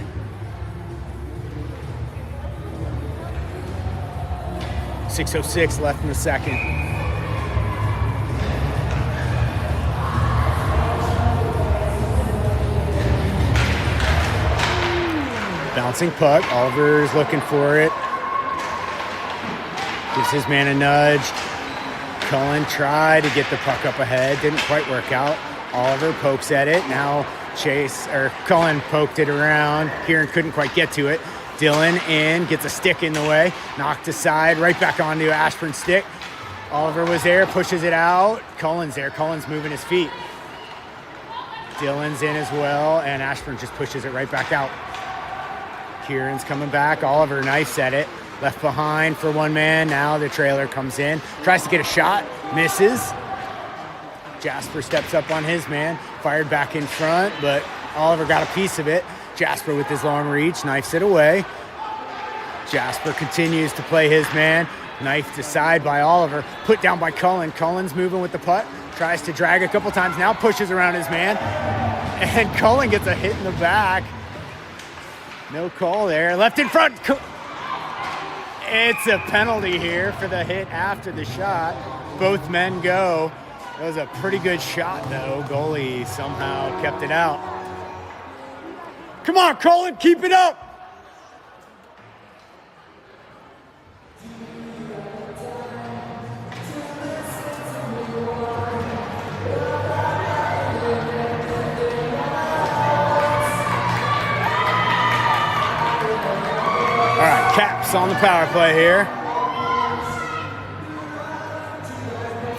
.606 left in the second. Bouncing puck. Oliver's looking for it. Gives his man a nudge. Cullen tried to get the puck up ahead. Didn't quite work out. Oliver pokes at it. Now Cullen poked it around. Kieran couldn't quite get to it. Dylan in, gets a stick in the way. Knocked aside, right back onto Ashburn's stick. Oliver was there, pushes it out. Cullen's there. Cullen's moving his feet. Dylan's in as well, and Ashburn just pushes it right back out. Kieran's coming back. Oliver knifes at it. Left behind for one man. Now the trailer comes in. Tries to get a shot. Misses. Jasper steps up on his man. Fired back in front, but Oliver got a piece of it. Jasper with his long reach. Knifes it away. Jasper continues to play his man. Knifed aside by Oliver. Put down by Cullen. Cullen's moving with the puck. Tries to drag a couple times. Now pushes around his man. And Cullen gets a hit in the back. No call there. Left in front. It's a penalty here for the hit after the shot. Both men go. That was a pretty good shot, though. Goalie somehow kept it out. Come on, Cullen, keep it up. All right, Caps on the power play here.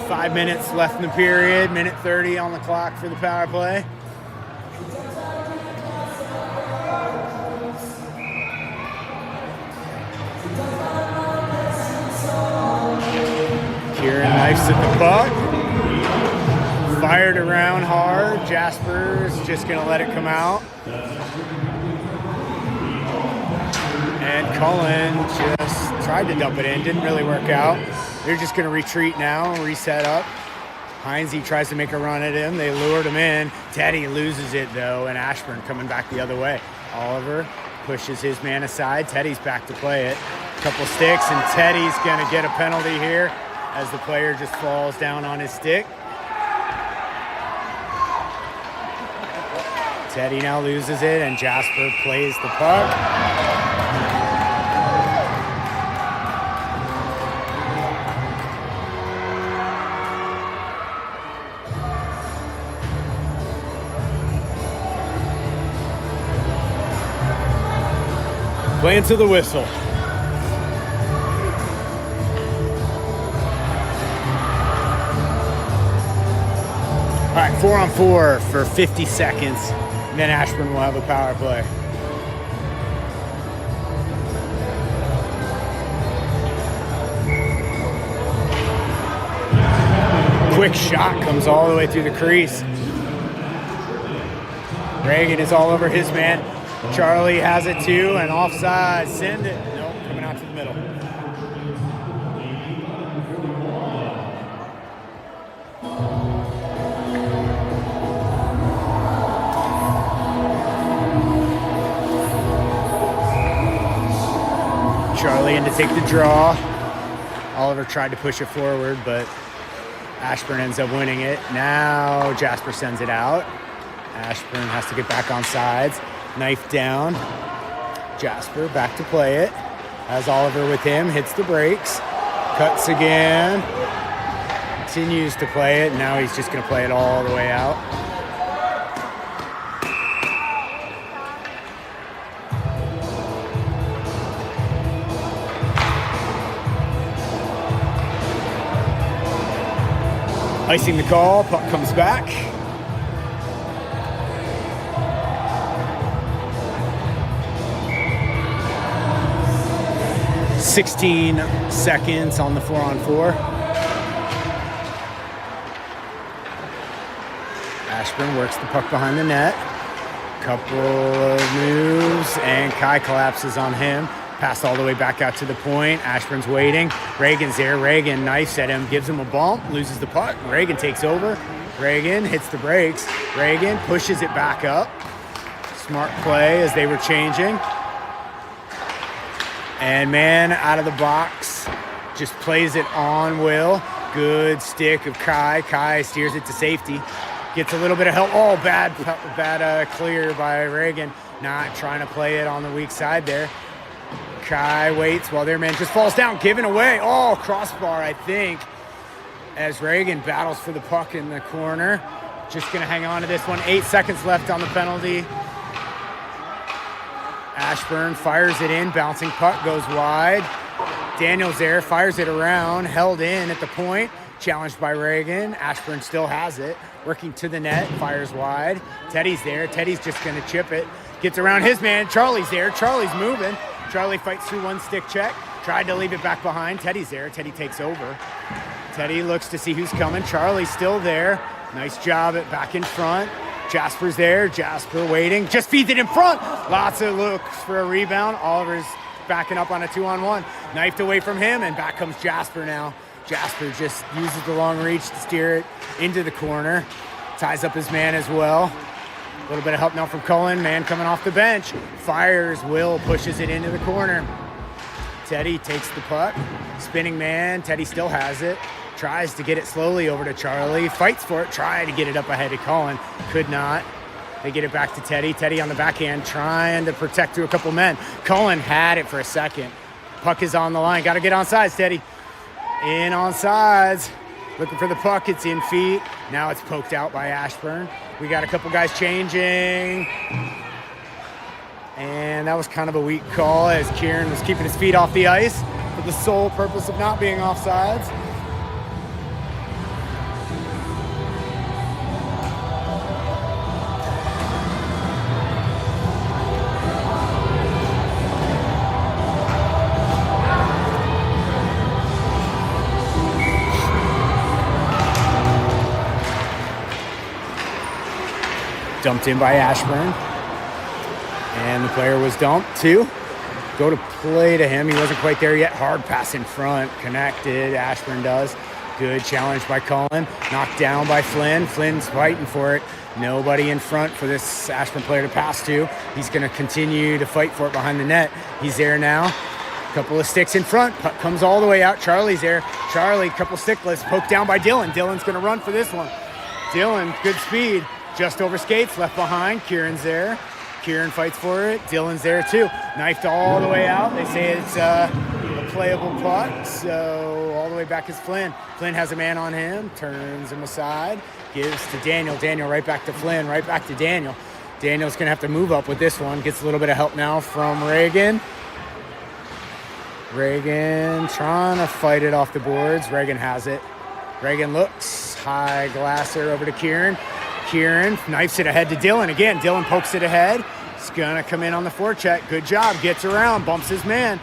5 minutes left in the period, minute 30 on the clock for the power play. Kieran knifes at the puck. Fired around hard. Jasper's just going to let it come out. And Cullen just tried to dump it in. Didn't really work out. They're just going to retreat now, reset up. Heinze tries to make a run at him. They lured him in. Teddy loses it, though, and Ashburn coming back the other way. Oliver pushes his man aside. Teddy's back to play it. Couple sticks, and Teddy's going to get a penalty here as the player just falls down on his stick. Teddy now loses it, and Jasper plays the puck. Playing to the whistle. All right, 4-on-4 for 50 seconds. And then Ashburn will have a power play. Quick shot comes all the way through the crease. Reagan is all over his man. Charlie has it too, and offside. Send it. Nope, coming out to the middle. Charlie in to take the draw. Oliver tried to push it forward, but Ashburn ends up winning it. Now Jasper sends it out. Ashburn has to get back on sides. Knife down. Jasper back to play it. Has Oliver with him. Hits the brakes. Cuts again. Continues to play it. Now he's just going to play it all the way out. Icing the call. Puck comes back. .16 seconds on the 4-on-4. Ashburn works the puck behind the net. Couple of moves, and Kai collapses on him. Pass all the way back out to the point. Ashburn's waiting. Reagan's there. Reagan knifes at him, gives him a bump, loses the puck. Reagan takes over. Reagan hits the brakes. Reagan pushes it back up. Smart play as they were changing. And man out of the box just plays it on Will. Good stick of Kai. Kai steers it to safety. Gets a little bit of help. Oh, bad clear by Reagan. Not trying to play it on the weak side there. Kai waits while their man just falls down, giving away. Oh, crossbar, I think, as Reagan battles for the puck in the corner. Just going to hang on to this one. 8 seconds left on the penalty. Ashburn fires it in. Bouncing puck goes wide. Daniel's there, fires it around. Held in at the point. Challenged by Reagan. Ashburn still has it. Working to the net. Fires wide. Teddy's there. Teddy's just going to chip it. Gets around his man. Charlie's there. Charlie's moving. Charlie fights through one stick check. Tried to leave it back behind. Teddy's there. Teddy takes over. Teddy looks to see who's coming. Charlie's still there. Nice job at back in front. Jasper's there. Jasper waiting. Just feeds it in front. Lots of looks for a rebound. Oliver's backing up on a 2-on-1. Knifed away from him, and back comes Jasper now. Jasper just uses the long reach to steer it into the corner. Ties up his man as well. A little bit of help now from Cullen. Man coming off the bench. Fires. Will pushes it into the corner. Teddy takes the puck. Spinning man. Teddy still has it. Tries to get it slowly over to Charlie. Fights for it. Trying to get it up ahead to Cullen. Could not. They get it back to Teddy. Teddy on the backhand trying to protect through a couple men. Cullen had it for a second. Puck is on the line. Got to get on sides, Teddy. In on sides. Looking for the puck. It's in feet. Now it's poked out by Ashburn. We got a couple guys changing. And that was kind of a weak call as Kieran was keeping his feet off the ice for the sole purpose of not being offsides. Dumped in by Ashburn. And the player was dumped too. Go to play to him. He wasn't quite there yet. Hard pass in front. Connected. Ashburn does. Good challenge by Cullen. Knocked down by Flynn. Flynn's fighting for it. Nobody in front for this Ashburn player to pass to. He's going to continue to fight for it behind the net. He's there now. Couple of sticks in front. Puck comes all the way out. Charlie's there. Charlie, couple stickless. Poked down by Dylan. Dylan's going to run for this one. Dylan, good speed. Just over skates, left behind. Kieran's there. Kieran fights for it. Dylan's there too. Knifed all the way out. They say it's a playable puck. So all the way back is Flynn. Flynn has a man on him. Turns him aside. Gives to Daniel. Daniel right back to Flynn. Right back to Daniel. Daniel's going to have to move up with this one. Gets a little bit of help now from Reagan. Reagan trying to fight it off the boards. Reagan has it. Reagan looks. High Glasser over to Kieran. Kieran knifes it ahead to Dylan. Again, Dylan pokes it ahead. He's going to come in on the forecheck. Good job. Gets around. Bumps his man.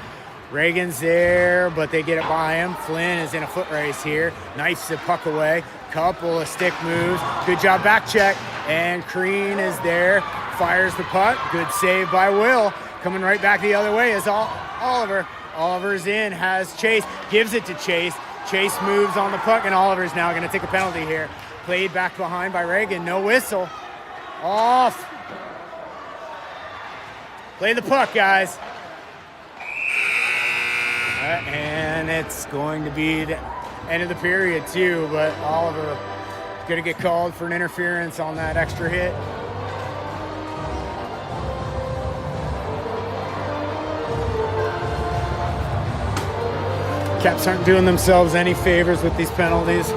Reagan's there, but they get it by him. Flynn is in a foot race here. Knifes the puck away. Couple of stick moves. Good job back check. And Crean is there. Fires the puck. Good save by Will. Coming right back the other way is Oliver. Oliver's in. Has Chase. Gives it to Chase. Chase moves on the puck, and Oliver's now going to take a penalty here. Played back behind by Reagan. No whistle. Off. Play the puck, guys. And it's going to be the end of the period, too. But Oliver is going to get called for an interference on that extra hit. Caps aren't doing themselves any favors with these penalties.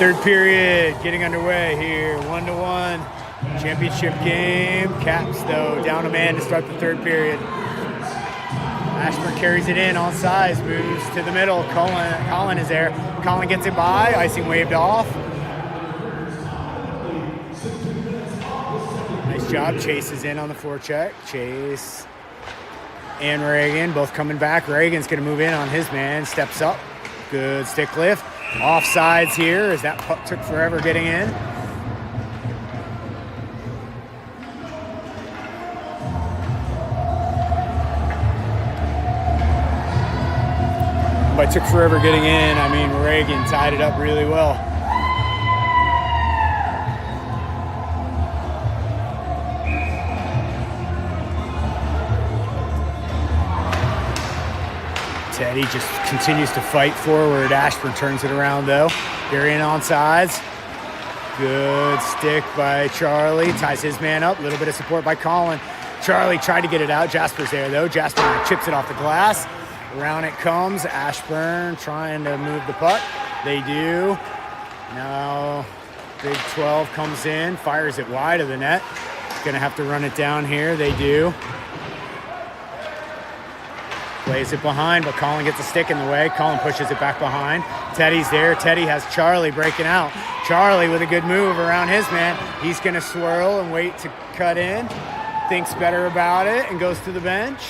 Third period getting underway here. 1-1. Championship game. Caps, though, down a man to start the third period. Ashburn carries it in on size, moves to the middle. Colin is there. Colin gets it by. Icing waved off. Nice job. Chase is in on the forecheck. Chase and Reagan both coming back. Reagan's going to move in on his man. Steps up. Good stick lift. Offsides here as that puck took forever getting in. By took forever getting in, I mean Reagan tied it up really well. Teddy just continues to fight forward. Ashburn turns it around though. They're in on sides. Good stick by Charlie. Ties his man up. A little bit of support by Colin. Charlie tried to get it out. Jasper's there though. Jasper chips it off the glass. Around it comes. Ashburn trying to move the puck. They do. Now Big 12 comes in. Fires it wide of the net. Gonna have to run it down here. They do. Plays it behind, but Colin gets a stick in the way. Colin pushes it back behind. Teddy's there. Teddy has Charlie breaking out. Charlie with a good move around his man. He's going to swirl and wait to cut in. Thinks better about it and goes to the bench.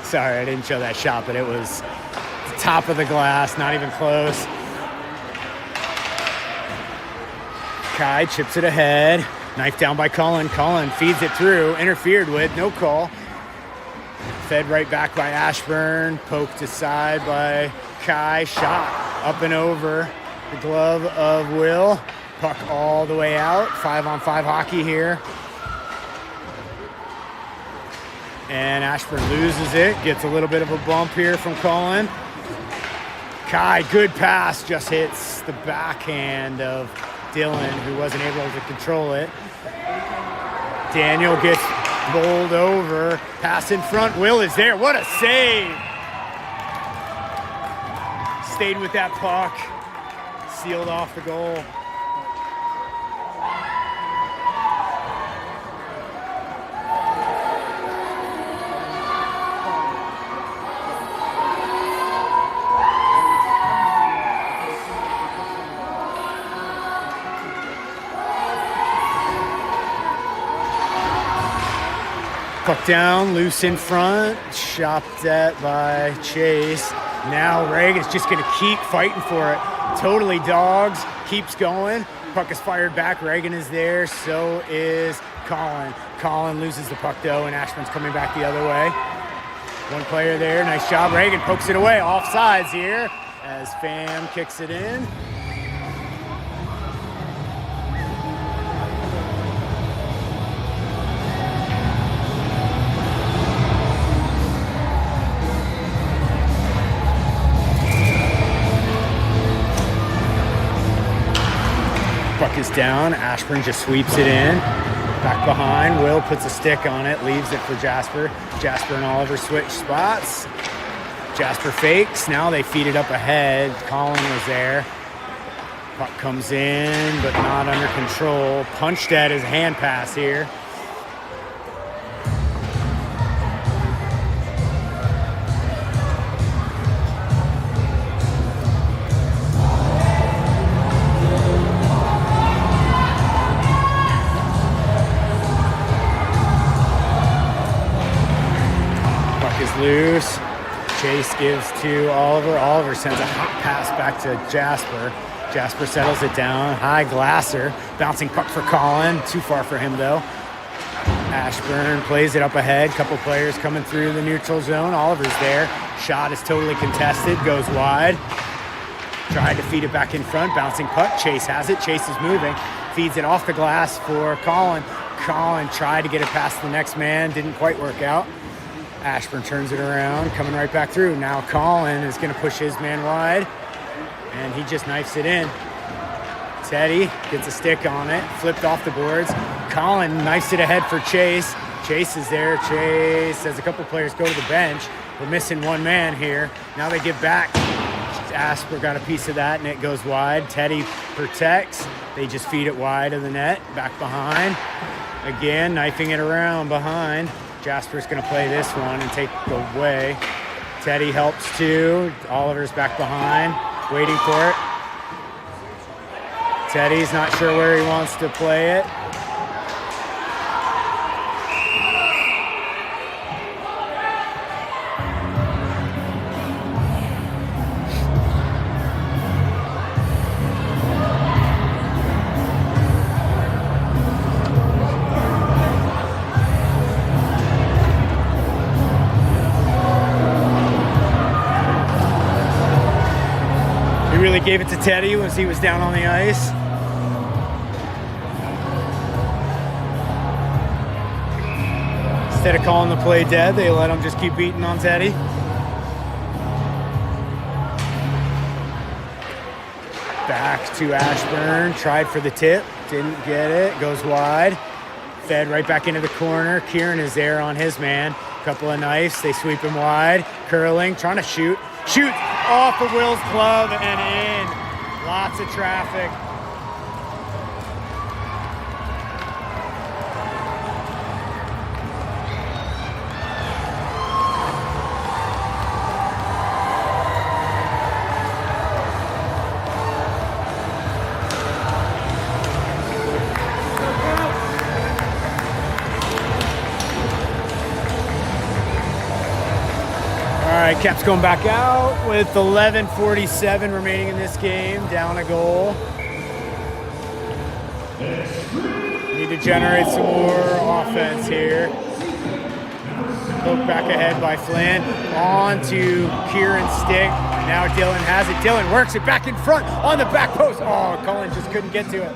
Sorry, I didn't show that shot, but it was the top of the glass, not even close. Kai chips it ahead. Knife down by Colin. Colin feeds it through. Interfered with. No call. Fed right back by Ashburn. Poked aside by Kai. Shot up and over the glove of Will. Puck all the way out. 5-on-5 hockey here. And Ashburn loses it. Gets a little bit of a bump here from Colin. Kai, good pass. Just hits the backhand of Dylan, who wasn't able to control it. Daniel gets bowled over. Pass in front. Will is there. What a save. Stayed with that puck. Sealed off the goal. Puck down, loose in front, chopped at by Chase. Now Reagan's just gonna keep fighting for it. Totally dogs, keeps going. Puck is fired back, Reagan is there, so is Colin. Colin loses the puck though, and Ashburn's coming back the other way. One player there, nice job. Reagan pokes it away, offsides here, as Pham kicks it in. Puck is down. Ashburn just sweeps it in. Back behind. Will puts a stick on it. Leaves it for Jasper. Jasper and Oliver switch spots. Jasper fakes. Now they feed it up ahead. Colin was there. Puck comes in, but not under control. Punched at his hand pass here. Loose. Chase gives to Oliver. Oliver sends a hot pass back to Jasper. Jasper settles it down. High Glasser. Bouncing puck for Colin. Too far for him though. Ashburn plays it up ahead. Couple players coming through the neutral zone. Oliver's there. Shot is totally contested. Goes wide. Tried to feed it back in front. Bouncing puck. Chase has it. Chase is moving. Feeds it off the glass for Colin. Colin tried to get it past the next man. Didn't quite work out. Ashburn turns it around, coming right back through. Now Colin is going to push his man wide, and he just knifes it in. Teddy gets a stick on it, flipped off the boards. Colin knifes it ahead for Chase. Chase is there. Chase has a couple players go to the bench. We're missing one man here. Now they give back. Asper got a piece of that, and it goes wide. Teddy protects. They just feed it wide of the net. Back behind. Again, knifing it around behind. Jasper's going to play this one and take away. Teddy helps too. Oliver's back behind, waiting for it. Teddy's not sure where he wants to play it. Really gave it to Teddy once he was down on the ice. Instead of calling the play dead, they let him just keep beating on Teddy. Back to Ashburn, tried for the tip, didn't get it, goes wide. Fed right back into the corner. Kieran is there on his man. Couple of knives, they sweep him wide. Curling, trying to shoot. Shoot off of Will's glove and in. Lots of traffic. All right, Caps going back out with 11:47 remaining in this game, down a goal. Need to generate some more offense here. Poke back ahead by Flynn. On to Kieran's stick. Now Dylan has it. Dylan works it back in front on the back post. Oh, Cullen just couldn't get to it.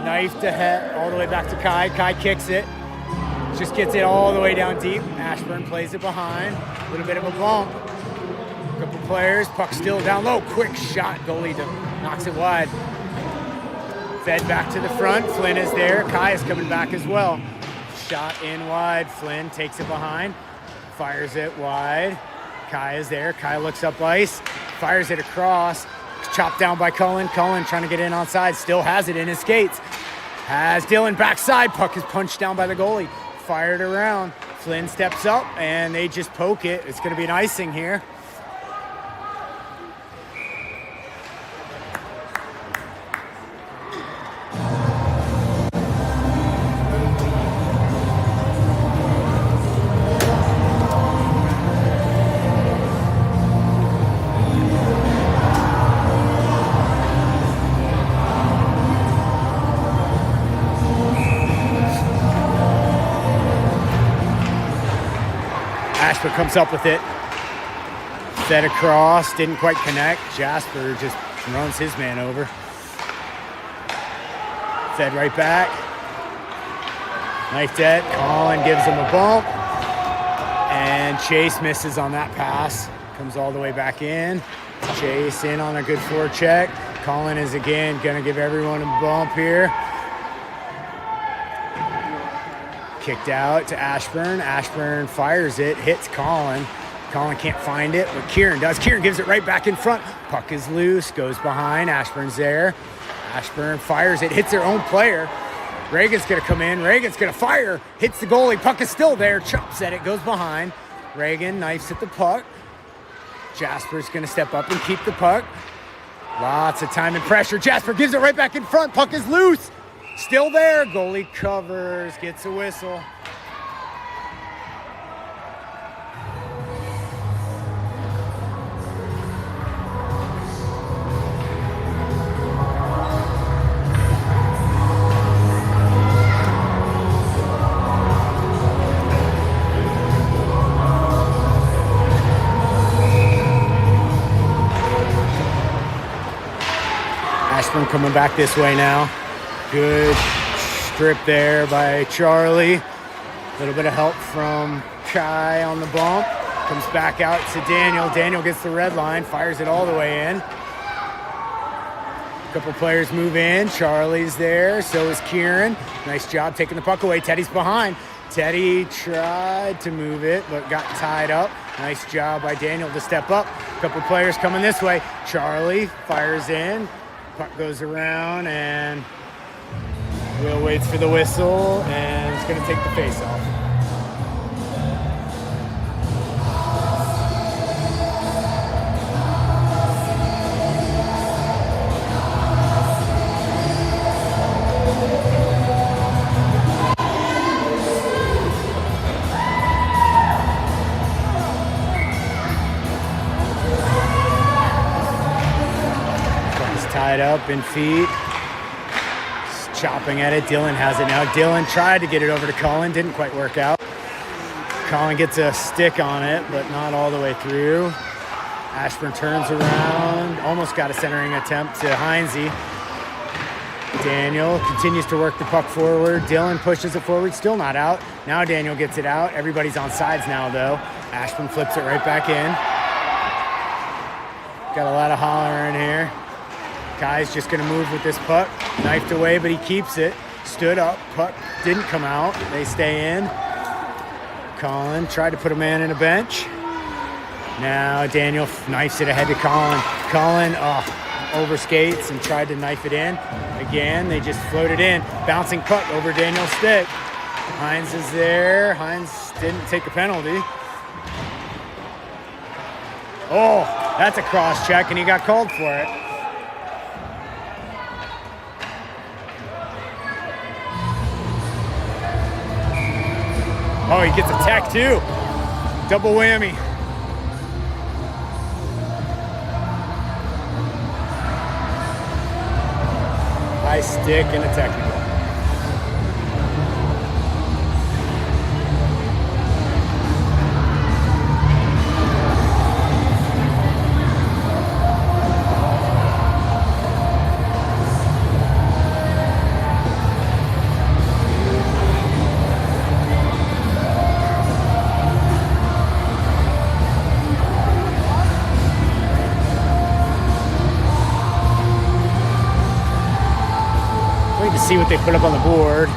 Knife to head all the way back to Kai. Kai kicks it. Just gets it all the way down deep. Ashburn plays it behind. A little bit of a bump. Couple players. Puck still down low. Quick shot. Goalie knocks it wide. Fed back to the front. Flynn is there. Kai is coming back as well. Shot in wide. Flynn takes it behind. Fires it wide. Kai is there. Kai looks up ice. Fires it across. Chopped down by Cullen. Cullen trying to get in onside. Still has it in his skates. Has Dylan backside. Puck is punched down by the goalie. Fired around. Flynn steps up and they just poke it. It's going to be an icing here. Ashburn comes up with it. Fed across, didn't quite connect. Jasper just runs his man over. Fed right back. Knifed it. Colin gives him a bump. And Chase misses on that pass. Comes all the way back in. Chase in on a good forecheck. Colin is again going to give everyone a bump here. Kicked out to Ashburn. Ashburn fires it, hits Colin. Colin can't find it, but Kieran does. Kieran gives it right back in front. Puck is loose, goes behind. Ashburn's there. Ashburn fires it, hits their own player. Reagan's going to come in. Reagan's going to fire. Hits the goalie. Puck is still there. Chops at it, goes behind. Reagan knifes at the puck. Jasper's going to step up and keep the puck. Lots of time and pressure. Jasper gives it right back in front. Puck is loose. Still there. Goalie covers, gets a whistle. Ashburn coming back this way now. Good strip there by Charlie. A little bit of help from Kai on the bump. Comes back out to Daniel. Daniel gets the red line, fires it all the way in. Couple players move in. Charlie's there. So is Kieran. Nice job taking the puck away. Teddy's behind. Teddy tried to move it, but got tied up. Nice job by Daniel to step up. Couple players coming this way. Charlie fires in. Puck goes around, and Will waits for the whistle, and is going to take the face-off. Tied up in feet. Just chopping at it. Dylan has it now. Dylan tried to get it over to Colin. Didn't quite work out. Colin gets a stick on it, but not all the way through. Ashburn turns around. Almost got a centering attempt to Heinze. Daniel continues to work the puck forward. Dylan pushes it forward. Still not out. Now Daniel gets it out. Everybody's on sides now, though. Ashburn flips it right back in. Got a lot of hollering here. Kai's just going to move with this puck. Knifed away, but he keeps it. Stood up. Puck didn't come out. They stay in. Colin tried to put a man in a bench. Now Daniel knifes it ahead to Colin. Colin overskates and tried to knife it in. Again, they just floated in. Bouncing puck over Daniel's stick. Hines is there. Hines didn't take a penalty. Oh, that's a cross check, and he got called for it. Oh, he gets a tech too. Double whammy. High stick and a technical. See what they put up on the board.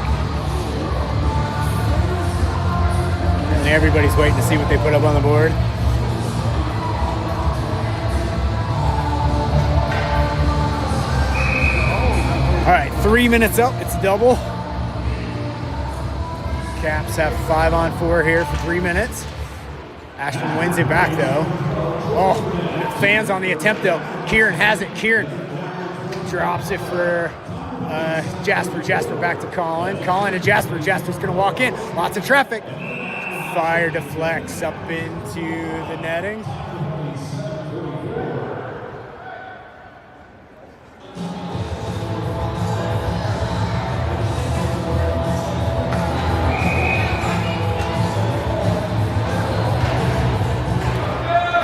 And everybody's waiting to see what they put up on the board. All right, 3 minutes up. It's a double. Caps have 5-on-4 here for 3 minutes. Ashburn wins it back, though. Oh, fans on the attempt, though. Kieran has it. Kieran drops it for Jasper. Jasper back to Colin. Colin to Jasper. Jasper's going to walk in. Lots of traffic. Fire deflects up into the netting.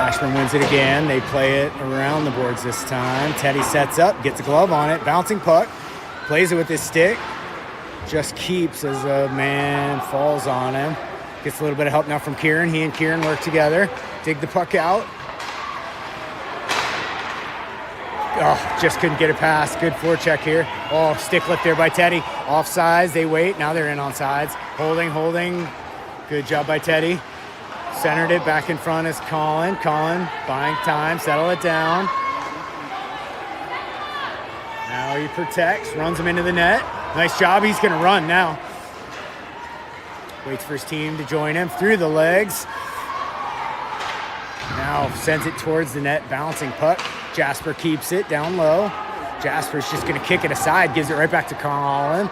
Ashburn wins it again. They play it around the boards this time. Teddy sets up, gets a glove on it. Bouncing puck. Plays it with his stick, just keeps as a man falls on him. Gets a little bit of help now from Kieran. He and Kieran work together, dig the puck out. Oh, just couldn't get it past. Good forecheck here. Oh, stick lift there by Teddy. Offsides, they wait. Now they're in on sides. Holding. Good job by Teddy. Centered it back in front is Colin. Colin buying time, settle it down. Now he protects, runs him into the net. Nice job. He's going to run now. Waits for his team to join him through the legs. Now sends it towards the net, bouncing puck. Jasper keeps it down low. Jasper's just going to kick it aside, gives it right back to Colin.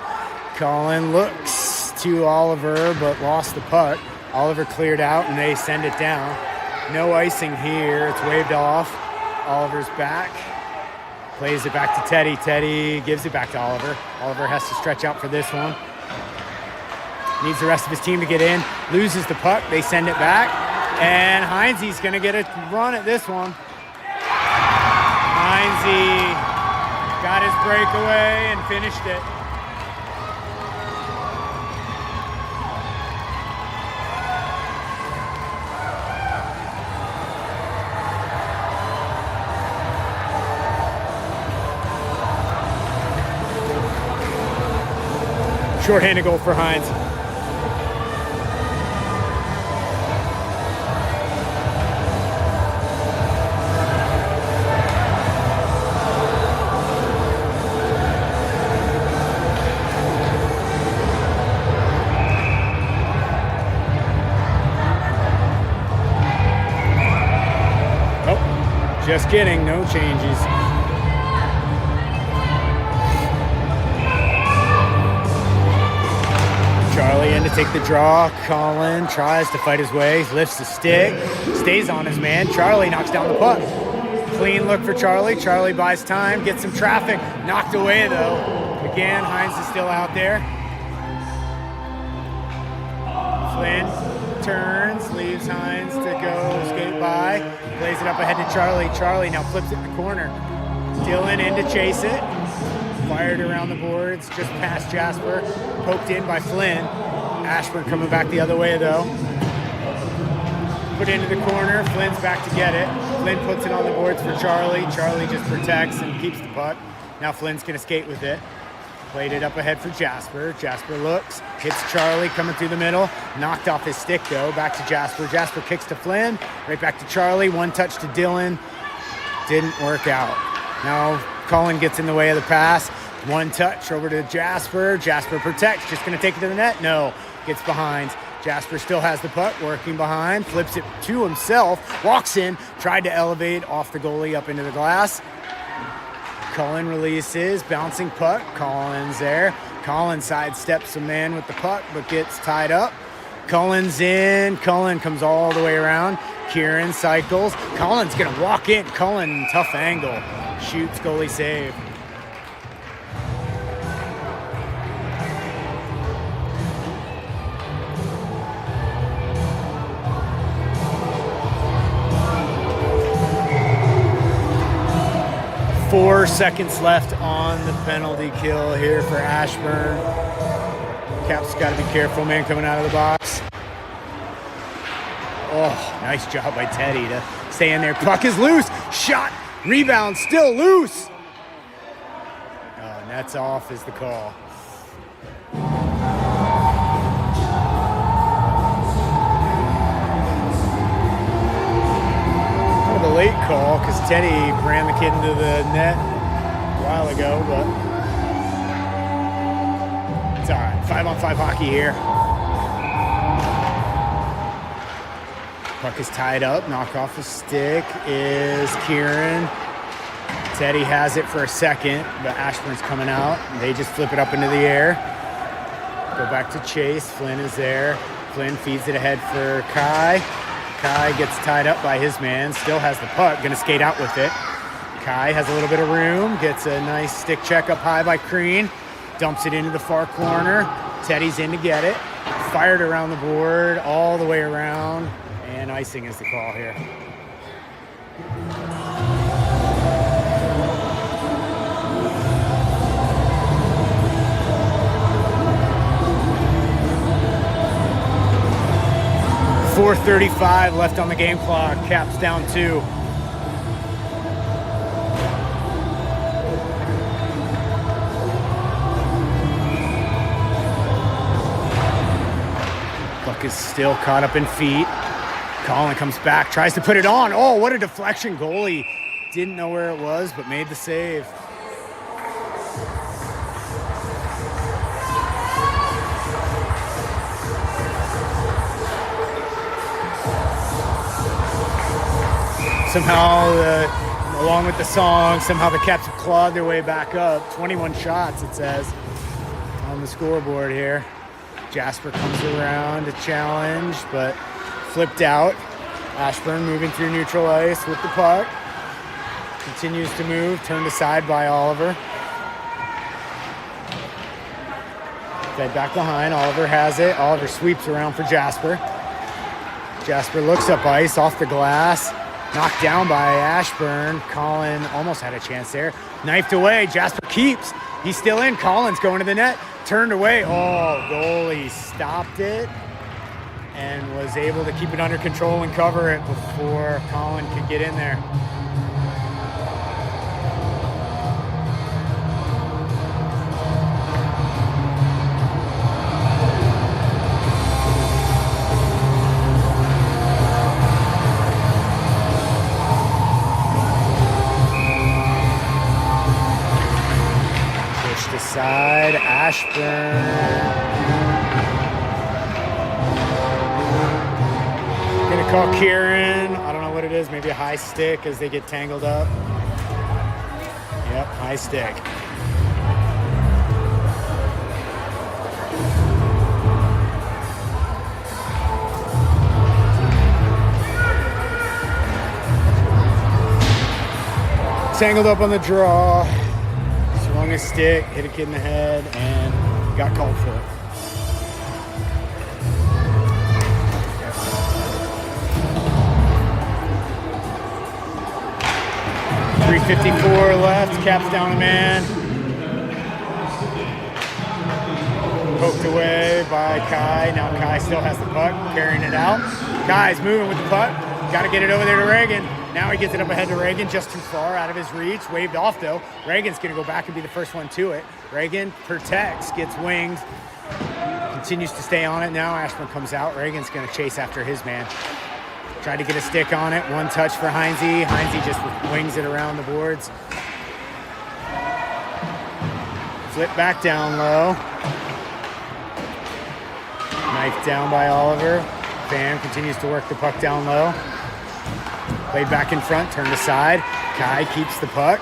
Colin looks to Oliver, but lost the puck. Oliver cleared out, and they send it down. No icing here. It's waved off. Oliver's back. Plays it back to Teddy. Teddy gives it back to Oliver. Oliver has to stretch out for this one. Needs the rest of his team to get in. Loses the puck. They send it back. And Heinze's going to get a run at this one. Heinze got his breakaway and finished it. Shorthanded goal for Hines. Oh, just kidding, no changes. Charlie in to take the draw. Colin tries to fight his way, lifts the stick, stays on his man. Charlie knocks down the puck. Clean look for Charlie. Charlie buys time, gets some traffic. Knocked away though. Again, Hines is still out there. Flynn turns, leaves Hines to go skate by. Plays it up ahead to Charlie. Charlie now flips it in the corner. Dylan in to chase it. Fired around the boards, just past Jasper. Poked in by Flynn. Ashburn coming back the other way though. Put into the corner. Flynn's back to get it. Flynn puts it on the boards for Charlie. Charlie just protects and keeps the puck. Now Flynn's gonna skate with it. Played it up ahead for Jasper. Jasper looks, hits Charlie coming through the middle. Knocked off his stick though. Back to Jasper. Jasper kicks to Flynn. Right back to Charlie. One touch to Dylan. Didn't work out. Now Colin gets in the way of the pass. One touch over to Jasper. Jasper protects. Just going to take it to the net? No. Gets behind. Jasper still has the puck. Working behind. Flips it to himself. Walks in. Tried to elevate off the goalie up into the glass. Colin releases. Bouncing puck. Colin's there. Colin sidesteps a man with the puck but gets tied up. Colin's in. Colin comes all the way around. Kieran cycles. Colin's going to walk in. Colin, tough angle. Shoots, goalie save. Four seconds left on the penalty kill here for Ashburn. Cap's got to be careful, man, coming out of the box. Oh, nice job by Teddy to stay in there. Puck is loose. Shot. Rebound. Still loose. Oh, net's off is the call. Kind of a late call because Teddy ran the kid into the net a while ago, but it's all right. 5-on-5 hockey here. Puck is tied up. Knock off the stick is Kieran. Teddy has it for a second, but Ashburn's coming out. They just flip it up into the air. Go back to Chase. Flynn is there. Flynn feeds it ahead for Kai. Kai gets tied up by his man. Still has the puck. Gonna skate out with it. Kai has a little bit of room. Gets a nice stick check up high by Crean. Dumps it into the far corner. Teddy's in to get it. Fired around the board all the way around. And icing is the call here. .435 left on the game clock. Caps down 2. Puck is still caught up in feet. Colin comes back, tries to put it on. Oh, what a deflection. Goalie didn't know where it was, but made the save. Somehow, along with the song, somehow the Caps have clawed their way back up. 21 shots, it says, on the scoreboard here. Jasper comes around to challenge, but flipped out. Ashburn moving through neutral ice with the puck. Continues to move, turned aside by Oliver. Fed back behind, Oliver has it. Oliver sweeps around for Jasper. Jasper looks up ice, off the glass. Knocked down by Ashburn. Colin almost had a chance there. Knifed away, Jasper keeps. He's still in, Colin's going to the net. Turned away, oh, goalie stopped it. And was able to keep it under control and cover it before Colin could get in there. side, Ashburn. Gonna call Kieran. I don't know what it is, maybe a high stick as they get tangled up. Yep, high stick. Tangled up on the draw, swung a stick, hit a kid in the head, and got called for it. .354 left, Caps down a man. Poked away by Kai. Now Kai still has the puck, carrying it out. Kai's moving with the puck. Got to get it over there to Reagan. Now he gets it up ahead to Reagan, just too far, out of his reach. Waved off, though. Reagan's going to go back and be the first one to it. Reagan protects, gets winged. Continues to stay on it. Now Ashburn comes out. Reagan's going to chase after his man. Tried to get a stick on it. One touch for Heinze. Heinze just wings it around the boards. Flip back down low. Knife down by Oliver. Pham continues to work the puck down low. Played back in front, turned aside. Kai keeps the puck.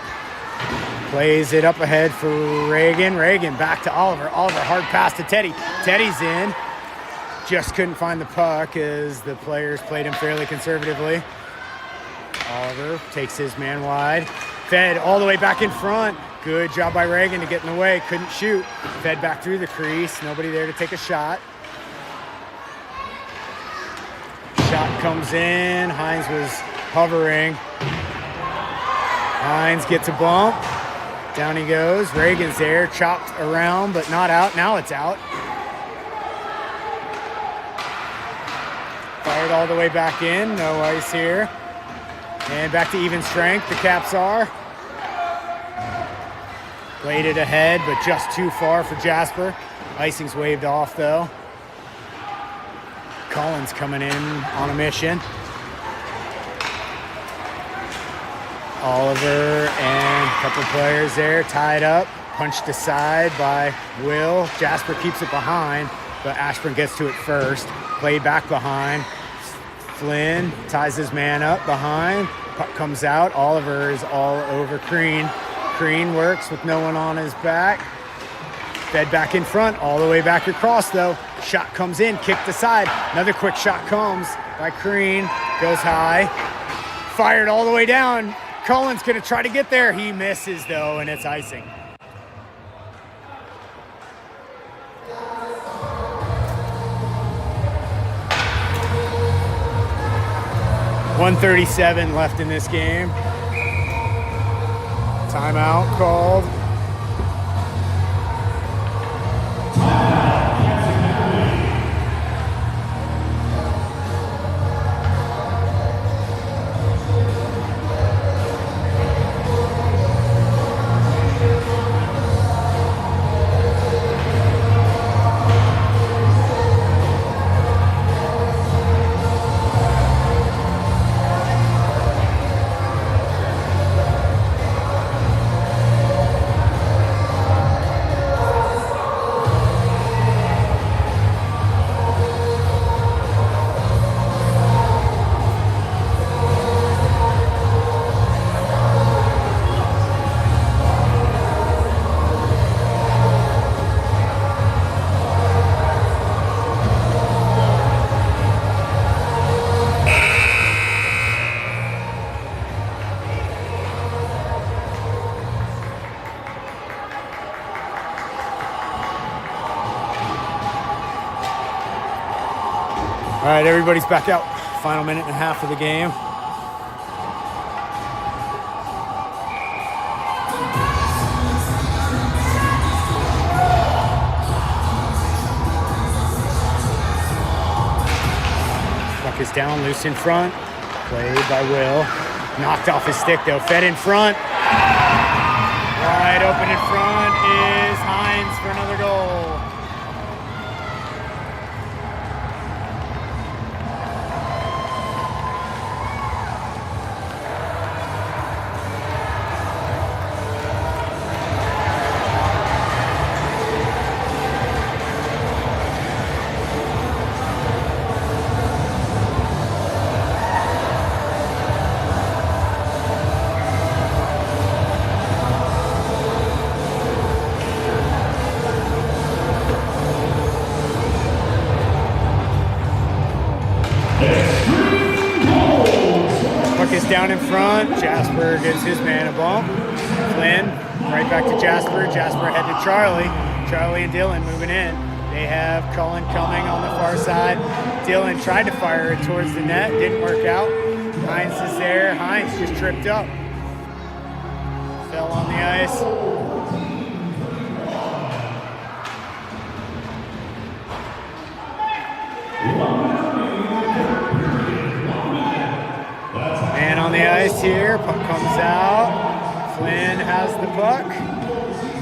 Plays it up ahead for Reagan. Reagan back to Oliver. Oliver hard pass to Teddy. Teddy's in. Just couldn't find the puck as the players played him fairly conservatively. Oliver takes his man wide. Fed all the way back in front. Good job by Reagan to get in the way. Couldn't shoot. Fed back through the crease. Nobody there to take a shot. Shot comes in. Heinze was hovering. Heinze gets a bump. Down he goes. Reagan's there. Chopped around, but not out. Now it's out. Fired all the way back in. No ice here. And back to even strength. The Caps are. Played it ahead, but just too far for Jasper. Icing's waved off, though. Collins coming in on a mission. Oliver and a couple players there tied up. Punched aside by Will. Jasper keeps it behind, but Ashburn gets to it first. Played back behind. Flynn ties his man up behind. Puck comes out. Oliver is all over Crean. Crean works with no one on his back. Fed back in front, all the way back across, though. Shot comes in, kicked aside. Another quick shot comes by Crean. Goes high. Fired all the way down. Cullen's going to try to get there. He misses, though, and it's icing. .137 left in this game. Timeout called. All right, everybody's back out. Final minute and a half of the game. Puck is down, loose in front. Played by Will. Knocked off his stick, though. Fed in front. Wide open in front is Heinze for another goal. down in front. Jasper gives his man a bump. Flynn, right back to Jasper. Jasper ahead to Charlie. Charlie and Dylan moving in. They have Cullen coming on the far side. Dylan tried to fire it towards the net. Didn't work out. Hines is there. Hines just tripped up. Fell on the ice. Man on the ice here. Puck comes out. Flynn has the puck.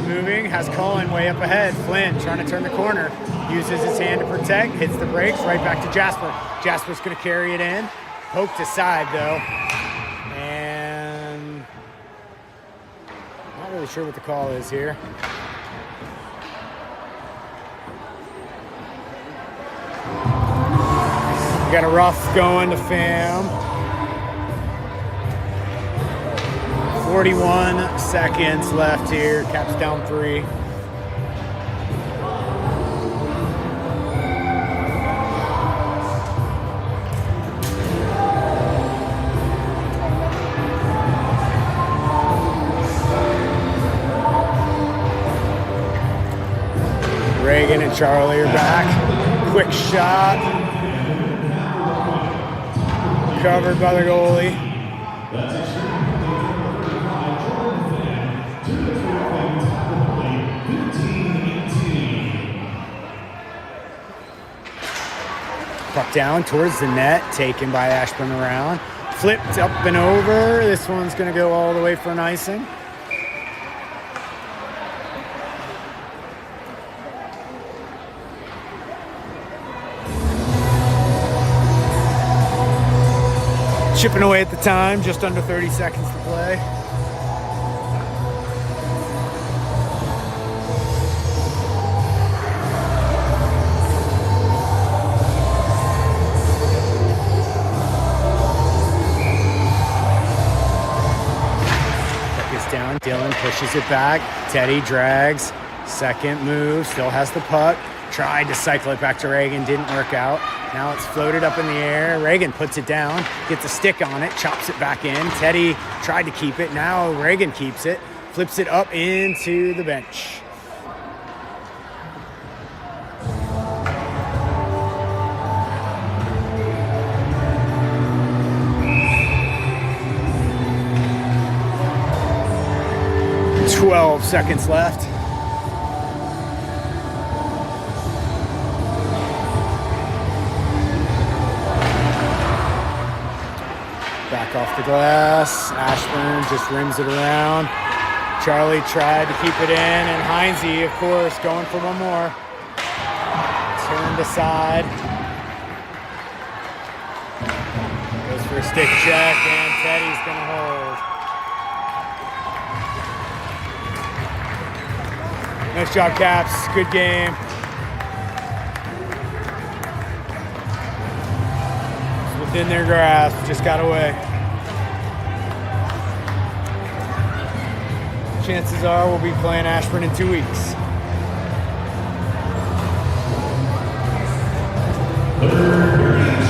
Moving, has Cullen way up ahead. Flynn trying to turn the corner. Uses his hand to protect. Hits the brakes. Right back to Jasper. Jasper's going to carry it in. Poked aside, though. And not really sure what the call is here. We got a rough going to Fam. 41 seconds left here. Caps down 3. Reagan and Charlie are back. Quick shot. Covered by the goalie. Puck down towards the net, taken by Ashburn around. Flipped up and over. This one's going to go all the way for an icing. Chipping away at the time, just under 30 seconds to play. Puck is down, Dylan pushes it back. Teddy drags, second move, still has the puck. Tried to cycle it back to Reagan, didn't work out. Now it's floated up in the air. Reagan puts it down, gets a stick on it, chops it back in. Teddy tried to keep it. Now Reagan keeps it, flips it up into the bench. "12 seconds left. Back off the glass. Ashburn just rims it around. Charlie tried to keep it in, and Heinze, of course, going for one more. Turned aside. Goes for a stick check, and Teddy's going to hold. Nice job, Caps. Good game. Within their grasp, just got away. Chances are we'll be playing Ashburn in 2 weeks.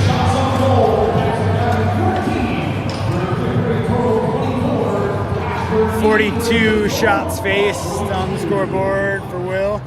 Shots on goal. 42 shots faced on the scoreboard for Will.